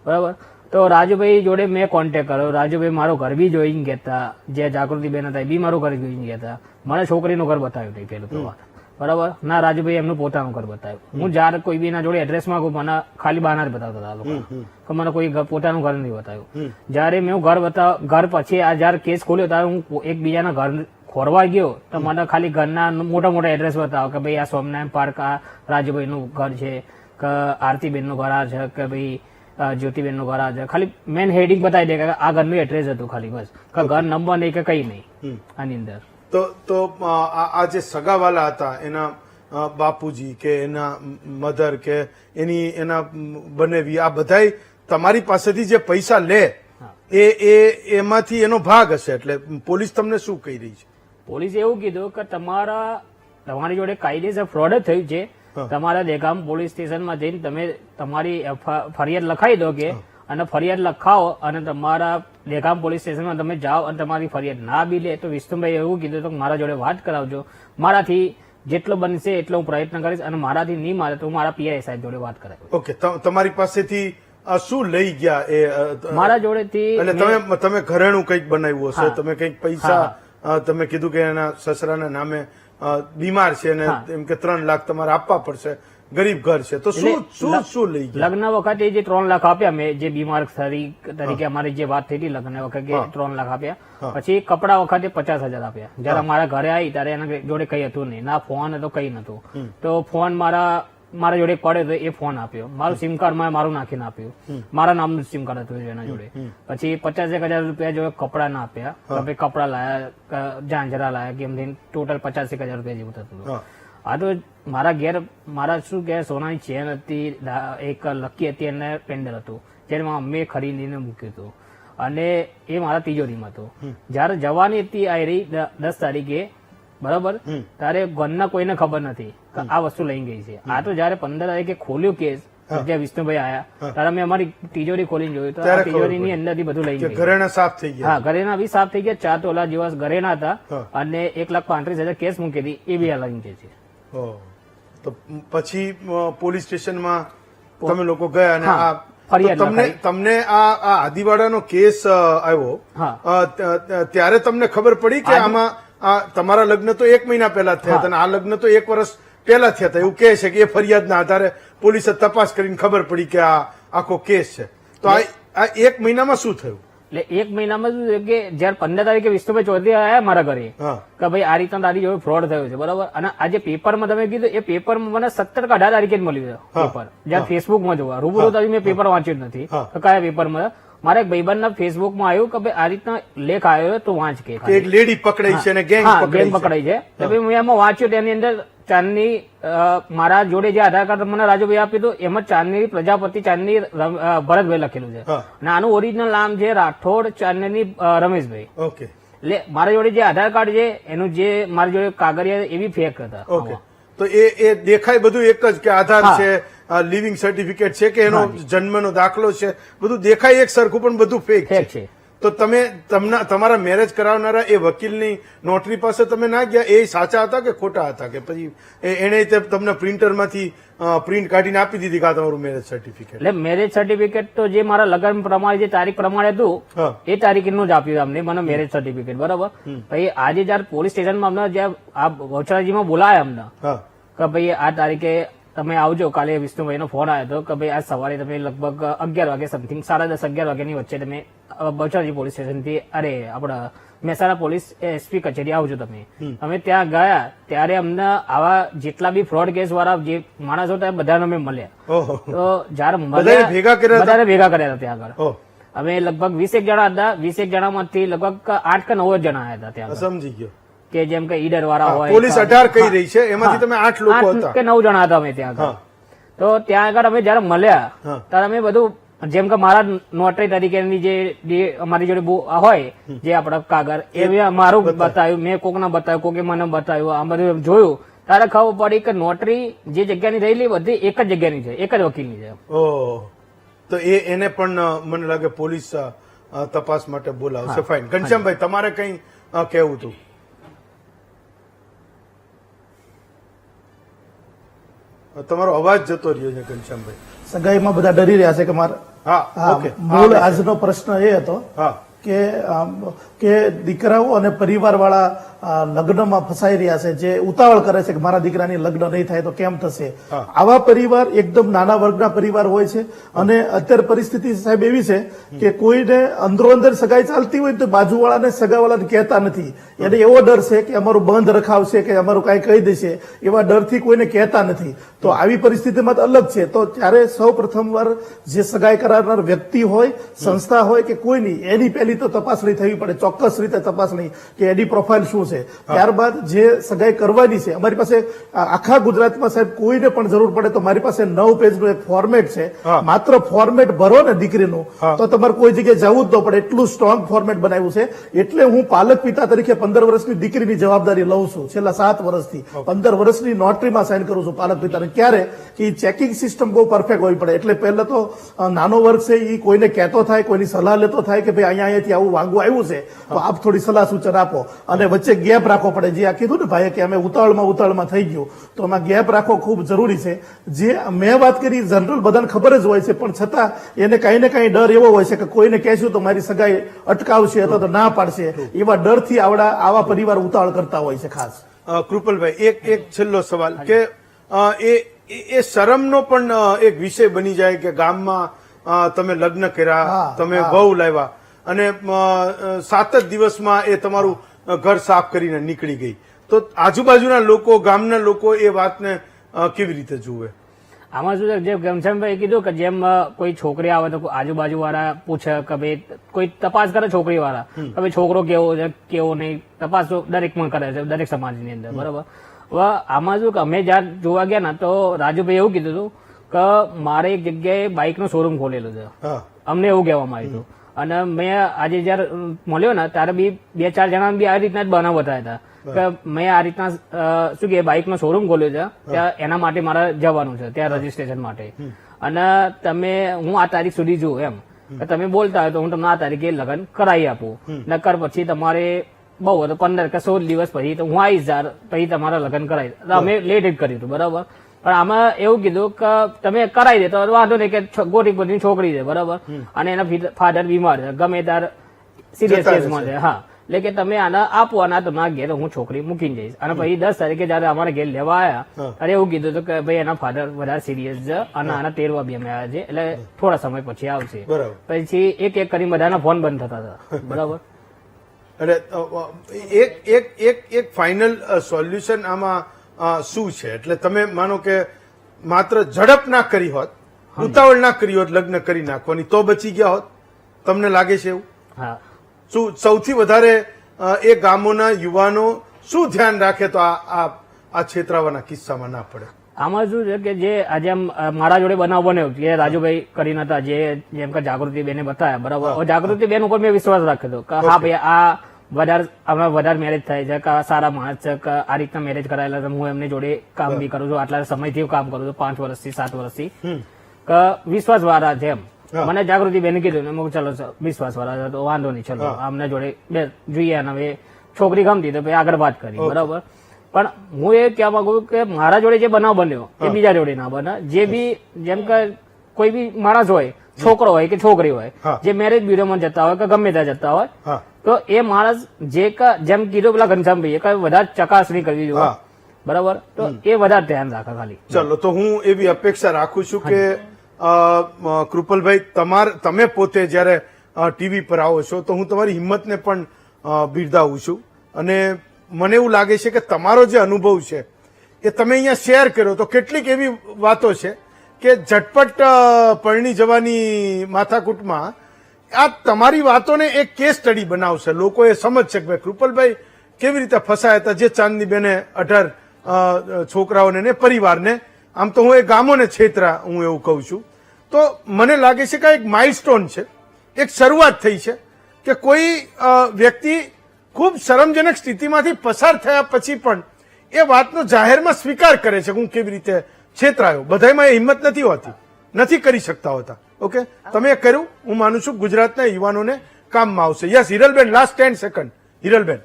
બરાબર. તો રાજુભાઈ જોડે મેં કોન્ટેક્ટ કર્યો, રાજુભાઈ મારો ઘર બી જોઈને ગયા, જે જાગૃતિબેન હતા એ બી મારું ઘર જોઈને ગયા, મને છોકરીનું ઘર બતાવ્યું નહીં પેલું તો વાત, બરાબર. ના, રાજુભાઈ એમનું પોતાનું ઘર બતાવ્યું. હું જયારે કોઈ બી ના જોડે એડ્રેસ માંગુ મને ખાલી બહાના જ બતાવતા હતા લોકો, કે મને કોઈ પોતાનું ઘર નથી બતાવ્યું. જયારે મેં ઘર પછી આ જયારે કેસ ખોલ્યો ત્યારે હું એકબીજાના ઘર ખોરવા ગયો તો મને ખાલી ઘરના મોટા મોટા એડ્રેસ બતાવો કે ભાઈ આ સોમનારાયણ પાર્ક આ રાજુભાઈ નું ઘર છે, કે આરતીબેન નું ઘર આ છે, કે ભાઈ જ્યોતિબેન નું ઘર આ છે. ખાલી મેન હેડિંગ બતાવી દે કે આ ઘરનું એડ્રેસ હતું ખાલી, બસ. કે ઘર નંબર નહીં કે કઈ નહીં આની અંદર. તો આ જે સગાવાલા હતા એના બાપુજી કે એના મધર કે એના બનેવી આ બધાય તમારી પાસેથી જે પૈસા લે એમાંથી એનો ભાગ હશે. એટલે પોલીસ તમને શું કહી રહી છે? પોલીસે એવું કીધું કે તમારી જોડે કાયદેસર ફ્રોડ જ થયું છે. તમારા દેગામ પોલીસ સ્ટેશનમાં જઈને તમે તમારી ફરિયાદ લખાઈ દો કે અને ફરિયાદ લખાવો અને તમારા દેગામ પોલીસ સ્ટેશનમાં તમે જાઓ અને તમારી ફરિયાદ ના બી લે તો વિષ્ણુભાઈ એવું કીધું તો મારા જોડે વાત કરાવજો. મારાથી જેટલો બનશે એટલો હું પ્રયત્ન કરીશ અને મારાથી નહીં મારે તો હું મારા પીઆઈ સાહેબ જોડે વાત કરાવીશ. ઓકે, તમારી પાસેથી શું લઈ ગયા એ મારા જોડેથી? એટલે તમે ઘરેણું કંઈક બનાવ્યું હશે, તમે કંઈક પૈસા તમે કીધું કે એના સસરાના નામે બીમાર છે અને એમ કે 3 લાખ તમારે આપવા પડશે, ગરીબ ઘર છે, તો શું લઈ ગયા? લગ્ન વખતે જે 3 લાખ આપ્યા મેં, જે બીમાર તરીકે અમારી જે વાત થઈ હતી લગ્ન વખતે 3 લાખ આપ્યા. પછી કપડા વખતે 50,000 આપ્યા. જયારે મારા ઘરે આવી ત્યારે એના જોડે કઈ હતું નહીં, ના ફોન હતો કઈ નતું. તો ફોન મારા જોડે પડે તો એ ફોન આપ્યો. મારું સિમ કાર્ડ મારું નાખીને આપ્યું, મારા નામનું સિમ કાર્ડ હતું એના જોડે. પછી 51,000 રૂપિયા જોડે કપડા ના આપ્યા. કપડા લાયા, ઝાંઝરા લાયા, કેમ ટોટલ 85,000 રૂપિયા જેવું થતું. આ તો મારા ઘેર મારા શું કે સોનાની ચેન હતી, એક લકી હતી અને પેન્ડલ હતું, જેને મારા મમ્મીએ ખરીદીને મૂક્યું હતું અને એ મારા તિજોરીમાં હતું. જયારે જવાની હતી આ રહી 10 તારીખે બરાબર, ત્યારે ઘરના કોઈને ખબર નથી કે આ વસ્તુ લઈ ગઈ છે. આ તો જયારે 15 તારીખે ખોલ્યું કેસ, જ્યાં વિષ્ણુભાઈ આયા ત્યારે મેં અમારી તિજોરી ખોલીને જોયું તો તિજોરીની અંદરથી બધું લઈ ગયું. ઘરેણા સાફ થઈ ગયા? હા, ઘરેણા બી સાફ થઈ ગયા. 4 તોલા જેવા ઘરેણા હતા અને 1,35,000 કેસ મૂકી હતી, એ બી લઈ ગઈ છે. તો પછી પોલીસ સ્ટેશનમાં તમે લોકો ગયા અને તમને આ આદિવાડાનો કેસ આવ્યો ત્યારે તમને ખબર પડી કે આમાં તમારા લગ્ન તો 1 મહિના પહેલા થયા હતા અને આ લગ્ન તો 1 વર્ષ પહેલા થયા હતા, એવું કહે છે કે એ ફરિયાદના આધારે પોલીસે તપાસ કરીને ખબર પડી કે આ આખો કેસ છે. તો આ 1 મહિનામાં શું થયું? એટલે 1 મહિનામાં શું થયું કે જયારે 15 તારીખે વિષ્ણુભાઈ ચૌધરી આવ્યા મારા ઘરે કે ભાઈ આ રીતના તારી જોડે ફ્રોડ થયો છે બરાબર, અને આ જે પેપરમાં તમે કીધું એ પેપરમાં મને 17 કે 18 તારીખે જ મળ્યું પેપર. જયારે ફેસબુકમાં જોવા રૂબરૂ તો મેં પેપર વાંચ્યું જ નથી કયા પેપરમાં. મારા એક ભાઈબંધના ફેસબુકમાં આવ્યું કે ભાઈ આ રીતના લેખ આવ્યો તો વાંચ કે એક લેડી પકડાઈ છે અને ગેંગ પકડાઈ છે. તો ભાઈ મેં એમાં વાંચ્યું, તેની અંદર ચાંદની મારા જોડે જે આધાર કાર્ડ મને રાજુભાઈ આપ્યું હતું એમાં ચાંદની પ્રજાપતિ ચાંદની ભરતભાઈ લખેલું છે અને આનું ઓરિજિનલ નામ છે રાઠોડ ચાંદની રમેશભાઈ. ઓકે, એટલે મારા જોડે જે આધાર કાર્ડ છે એનું જે મારી જોડે કાગળિયા એવી ફેક હતા. ઓકે, તો એ દેખાય બધું એક જ કે આધાર છે, લિવિંગ સર્ટિફિકેટ છે કે એનો જન્મનો દાખલો છે, બધું દેખાય એક સરખું પણ બધું ફેક છે. તો તમે તમારા મેરેજ કરાવનારા એ વકીલની નોટરી પાસે તમે ના ગયા, એ સાચા હતા કે ખોટા હતા? કે પછી એને તમને પ્રિન્ટરમાંથી પ્રિન્ટ કાઢીને આપી દીધી કે તમારું મેરેજ સર્ટિફિકેટ? એટલે મેરેજ સર્ટિફિકેટ તો જે મારા લગ્ન પ્રમાણે જે તારીખ પ્રમાણે હતું એ તારીખનું જ આપ્યું અમને મને મેરેજ સર્ટિફિકેટ બરાબર. પછી આજે જયારે પોલીસ સ્ટેશનમાં અમને જ્યાં આ બહુચરાજીમાં બોલાયા અમને કે ભાઈ આ તારીખે તમે આવજો. કાલે વિષ્ણુભાઈનો ફોન આવ્યો હતો કે ભાઈ આજ સવારે તમે લગભગ 11 વાગે સમથિંગ 10:30 11 વાગ્યાની વચ્ચે તમે બહુચરાજી પોલીસ સ્ટેશનથી આપણા મહેસાણા પોલીસ એસપી કચેરી આવજો તમે. અમે ત્યાં ગયા ત્યારે અમને આવા જેટલા બી ફ્રોડ કેસ વાળા જે માણસો હતા બધાને અમે મળ્યા. તો જયારે ભેગા કર્યા હતા ત્યાં આગળ અમે લગભગ 20 જણા હતા. 20 જણામાંથી લગભગ 8 કે 9 જણા આવ્યા હતા ત્યાં. સમજી ગયો કે જેમ કે ઈડર વાળા હોય, પોલીસ 18 કહી રહી છે, એમાંથી તમે 8 લોકો હતા કે 9 જણા હતા અમે ત્યાં આગળ. તો ત્યાં આગળ અમે જયારે મળ્યા ત્યારે અમે બધું જેમ કે મારા નોટરી તરીકેની જે અમારી જોડે હોય જે આપડા કાગળ એ મારું બતાવ્યું, મેં કોકને બતાવ્યું, કોકે મને બતાવ્યું, આ બધું જોયું ત્યારે ખબર પડી કે નોટરી જે જગ્યાની રહેલી બધી એક જ જગ્યાની છે, એક જ વકીલની છે. તો એને પણ મને લાગે પોલીસ તપાસ માટે બોલાવશે. ફાઇન. ઘનશ્યામભાઈ તમારે કઈ કેવું હતું? તમારો અવાજ જતો રહ્યો છે ઘનશ્યામભાઈ. સગાઈમાં બધા ડરી રહ્યા છે કે મારે મૂળ આજનો પ્રશ્ન એ હતો કે દીકરાઓ અને પરિવાર વાળા લગ્નમાં ફસાઈ રહ્યા છે, જે ઉતાવળ કરે છે કે મારા દીકરાની લગ્ન નહીં થાય તો કેમ થશે. આવા પરિવાર એકદમ નાના વર્ગના પરિવાર હોય છે અને અત્યારે પરિસ્થિતિ સાહેબ એવી છે કે કોઈને અંદરો અંદર સગાઈ ચાલતી હોય તો બાજુવાળાને સગાવાળાને કહેતા નથી. એને એવો ડર છે કે અમારું બંધ રખાવશે કે અમારું કઈ કહી દેશે, એવા ડરથી કોઈને કહેતા નથી. તો આવી પરિસ્થિતિમાં અલગ છે. તો ત્યારે સૌ પ્રથમ વાર જે સગાઈ કરાવનાર વ્યક્તિ હોય, સંસ્થા હોય કે કોઈ નહીં, એની પહેલી પહેલી તો તપાસણી થવી પડે, ચોક્કસ રીતે તપાસણી કે એની પ્રોફાઇલ શું છે. ત્યારબાદ જે સગાઈ કરવાની છે, અમારી પાસે આખા ગુજરાતમાં સાહેબ કોઈને પણ જરૂર પડે તો મારી પાસે 9 પેજનું એક ફોર્મેટ છે. માત્ર ફોર્મેટ ભરો ને દીકરીનું તો તમારે કોઈ જગ્યાએ જવું જ ન પડે, એટલું સ્ટ્રોંગ ફોર્મેટ બનાવ્યું છે. એટલે હું પાલક પિતા તરીકે 15 વર્ષની દીકરીની જવાબદારી લઉં છું છેલ્લા 7 વર્ષથી. 15 વર્ષની નોટરીમાં સાઇન કરું છું પાલક પિતાને. ક્યારે કે ચેકિંગ સિસ્ટમ બહુ પરફેક્ટ હોવી પડે. એટલે પહેલા તો નાનો વર્ગ છે એ કોઈને કહેતો થાય, કોઈની સલાહ લેતો થાય કે ભાઈ અહીંયાથી આવું વાંગું આવ્યું છે તો આપ થોડી સલાહ સૂચન આપો, અને વચ્ચે ગેપ રાખવો પડે. જે આ કીધું ને ભાઈએ કે અમે ઉતાવળમાં થઈ ગયું, તો એમાં ગેપ રાખવો ખૂબ જરૂરી છે. જે મેં વાત કરી જનરલ બધાને ખબર જ હોય છે, પણ છતાં એને કઈ ને કઈ ડર એવો હોય છે કે કોઈને કહેશું તો મારી સગાઈ અટકાવશે અથવા તો ના પાડશે, એવા ડરથી આવા પરિવાર ઉતાવળ કરતા હોય છે. ખાસ કૃપલભાઈ, એક છેલ્લો સવાલ કે એ શરમનો પણ એક વિષય બની જાય કે ગામમાં તમે લગ્ન કર્યા, તમે વહુ લાવ્યા અને 7 જ દિવસમાં એ તમારું ઘર સાફ કરીને નીકળી ગઈ, તો આજુબાજુના લોકો, ગામના લોકો એ વાતને કેવી રીતે જુએ? આમાં શું છે, જે ઘનશ્યામભાઈ કીધું કે જેમ કોઈ છોકરી આવે તો આજુબાજુ વાળા પૂછે કે ભાઈ કોઈ તપાસ કરે છોકરી વાળા કે ભાઈ છોકરો કેવો છે કેવો નહીં, તપાસ તો દરેક પણ કરે છે, દરેક સમાજની અંદર, બરાબર. હવે આમાં શું કે અમે જ્યાં જોવા ગયા ને તો રાજુભાઈ એવું કીધું હતું કે મારે એક જગ્યાએ બાઇકનો શોરૂમ ખોલેલો છે, અમને એવું કહેવામાં આવ્યું હતું. અને મેં આજે જયારે મળ્યો ને ત્યારે બી 2-4 જણા બી આ રીતના જ બનાવ બતાવ્યા હતા કે મેં આ રીતના શું કે બાઇકનો શોરૂમ ખોલ્યો છે, ત્યાં એના માટે મારે જવાનું છે ત્યાં રજીસ્ટ્રેશન માટે, અને હું આ તારીખ સુધી જોઉં એમ કે તમે બોલતા હોય તો હું તમને આ તારીખે લગ્ન કરાવી આપું, નકર પછી તમારે બહુ હતો 15 કે 16 દિવસ પછી તો હું આવીશ પછી તમારા લગ્ન કરાવી. અમે લેટ જ કર્યું હતું, બરાબર. પણ આમાં એવું કીધું કે તમે કરાવી દે તો વાંધો નહીં કે ગોટી છોકરી છે, બરાબર, અને એના ફાધર બીમાર છે, ગમે ત્યારે સિરિયસ કેસમાં છે. હા, એટલે કે તમે આના આપો અને તમારા ઘેર હું છોકરી મૂકીને જઈશ. અને પછી 10 તારીખે જયારે અમારા ઘેર લેવા આવ્યા ત્યારે એવું કીધું હતું કે ભાઈ એના ફાધર વધારે સિરિયસ છે અને આના 13વા બી અમે આવ્યા છે, એટલે થોડા સમય પછી આવશે. પછી એક કરીને બધાના ફોન બંધ થતા હતા, બરાબર. એટલે એક ફાઇનલ સોલ્યુશન આમાં શું છે? એટલે તમે માનો કે માત્ર ઝડપ ના કરી હોત, ઉતાવળ ના કરી હોત લગ્ન કરી નાખવાની, તો બચી ગયા હોત, તમને લાગે છે એવું? હા. શું સૌથી વધારે એ ગામોના યુવાનો શું ધ્યાન રાખે તો આ છેતરાવાના કિસ્સામાં ના પડે? આમાં શું છે કે જે આજે મારા જોડે બનાવ બન્યો કે રાજુભાઈ કરીને હતા, જેમ કે જાગૃતિબેને બતાવ્યા, બરાબર. જાગૃતિબેન ઉપર મેં વિશ્વાસ રાખ્યો હતો કે હા ભાઈ આ વધારે મેરેજ થાય છે કે સારા માણસ છે કે આ રીતના મેરેજ કરાયેલા છે, હું એમની જોડે કામ બી કરું છું, આટલા સમયથી કામ કરું છું, 5 વર્ષથી 7 વર્ષથી, કે વિશ્વાસ વાળા છે એમ. મને જાગૃતિબેને કીધું ને ચલો વિશ્વાસ વાળા તો વાંધો નહીં, ચલો આમને જોડે જોઈએ, અને હવે છોકરી ગમતી તો આગળ વાત કરી, બરાબર. પણ હું એ કહેવા માંગુ કે મારા જોડે જે બનાવ બન્યો એ બીજા જોડે ના બને. જે બી જેમ કે કોઈ બી માણસ હોય, છોકરો હોય કે છોકરી હોય, જે મેરેજ બ્યુરોમાં જતા હોય કે ગમે ત્યાં જતા હોય, તો એ માણસ જેમ કીધું પેલા ઘનશ્યામભાઈ કે વધારે ચકાસણી કરવી જોઈએ, બરાબર. તો એ વધારે ધ્યાન રાખે ખાલી. ચલો, તો હું એવી અપેક્ષા રાખું છું કે કૃપલભાઈ તમે પોતે જયારે ટીવી પર આવો છો તો હું તમારી હિંમતને પણ બિરદાવું છું, અને મને એવું લાગે છે કે તમારો જે અનુભવ છે એ તમે અહીંયા શેર કર્યો તો કેટલીક એવી વાતો છે કે ઝટપટ પરણી જવાની માથાકૂટમાં આ તમારી વાતોને એક કેસ સ્ટડી બનાવશે. લોકો એ સમજશે કે ભાઈ કૃપલભાઈ કેવી રીતે ફસાયા હતા, જે ચાંદનીબેને 18 છોકરાઓને ને પરિવારને, આમ તો હું એ ગામોને છેતરા, હું એવું કહું છું. તો મને લાગે છે કે એક માઇલસ્ટોન છે, એક શરૂઆત થઈ છે કે કોઈ વ્યક્તિ ખૂબ શરમજનક સ્થિતિમાંથી પસાર થયા પછી પણ એ વાતનો જાહેરમાં સ્વીકાર કરે છે કે હું કેવી રીતે છેતરાયો. બધામાં એ હિંમત નથી હોતી, નથી કરી શકતા હોતા. ઓકે, તમે કર્યું, હું માનું છું ગુજરાતના યુવાનોને કામમાં આવશે. Yes, Hiralben, last 10 second. Hiralben,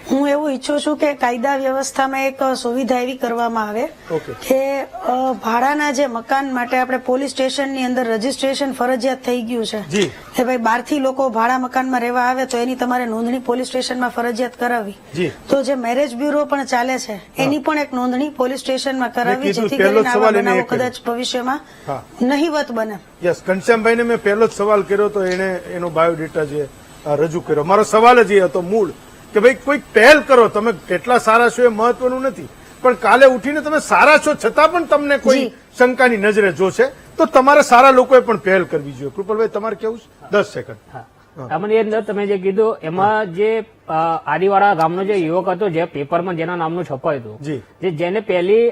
હું એવું ઈચ્છું છું કે કાયદા વ્યવસ્થામાં એક સુવિધા એવી કરવામાં આવે કે ભાડાના જે મકાન માટે આપણે પોલીસ સ્ટેશનની અંદર રજીસ્ટ્રેશન ફરજિયાત થઈ ગયું છે કે ભાઈ બહારથી લોકો ભાડા મકાનમાં રહેવા આવે તો એની તમારે નોંધણી પોલીસ સ્ટેશનમાં ફરજિયાત કરાવવી. તો જે મેરેજ બ્યુરો પણ ચાલે છે એની પણ એક નોંધણી પોલીસ સ્ટેશનમાં કરાવવી, જેથી કરીને આવા બનાવો કદાચ ભવિષ્યમાં નહીવત બને. યસ, ઘનશ્યામભાઈને મેં પહેલો જ સવાલ કર્યો તો એને એનો બાયોડેટા જે રજૂ કર્યો. મારો સવાલ જ એ હતો મૂળ કે ભાઈ કોઈક પહેલ કરો, તમે કેટલા સારા છો એ મહત્વનું નથી, પણ કાલે ઉઠીને તમે સારા છો છતાં પણ તમને કોઈ શંકાની નજરે જોશે તો તમારે સારા લોકોએ પણ પહેલ કરવી જોઈએ. કૃપાલભાઈ તમારે કેવું છે? 10 સેકન્ડ. તમને એ અંદર તમે જે કીધું એમાં જે આદિવાળા ગામનો જે યુવક હતો જે પેપરમાં જેના નામનું છપાયું હતું, જેને પહેલી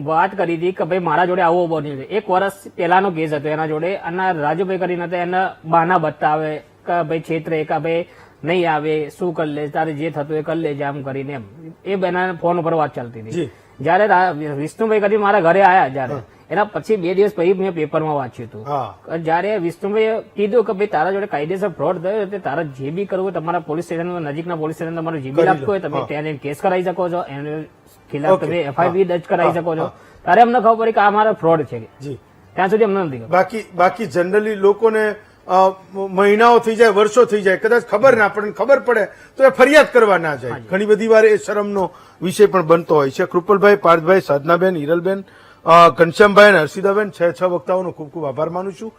વાત કરી હતી કે ભાઈ મારા જોડે આવું બન્યું છે, 1 વર્ષ પહેલાનો કેસ હતો એના જોડે, અને રાજુભાઈ કરીને એને બહાના બતાવે કે ભાઈ છેતરે કે ભાઈ નહીં આવે, શું કરી લે, તારે જે થતું એ કરી લેજે આમ કરીને એમ. એ બેના ફોન ઉપર વાત ચાલતી હતી. જયારે વિષ્ણુભાઈ કરી મારા ઘરે આવ્યા, જયારે એના પછી 2 દિવસ પછી મેં પેપરમાં વાંચ્યું હતું. જયારે વિષ્ણુભાઈએ કીધું કે ભાઈ તારા જોડે કાયદેસર ફ્રોડ થયો, તે તારા જે બી કરવું હોય તમારા પોલીસ સ્ટેશન નજીકના પોલીસ સ્ટેશન તમારે જે બી લાગતું હોય તમે ત્યાં જઈને કેસ કરાવી શકો છો, એને ખિલાફ તમે FIR દર્જ કરાવી શકો છો. ત્યારે અમને ખબર પડી કે આ મારા ફ્રોડ છે. ત્યાં સુધી અમને નથી ખબર. બાકી જનરલી લોકોને મહિનાઓ થઈ જાય, વર્ષો થઈ જાય, કદાચ ખબર ના પડે, ખબર પડે તો એ ફરિયાદ કરવા ના જાય. ઘણી બધી વાર એ શરમનો વિષય પણ બનતો હોય છે. કૃપાલભાઈ, પાર્થભાઈ, સાધનાબેન, હિરલબેન, ઘનશ્યામભાઈ અને હર્ષિદાબેન, 6 વક્તાઓનો ખૂબ ખૂબ આભાર માનું છું.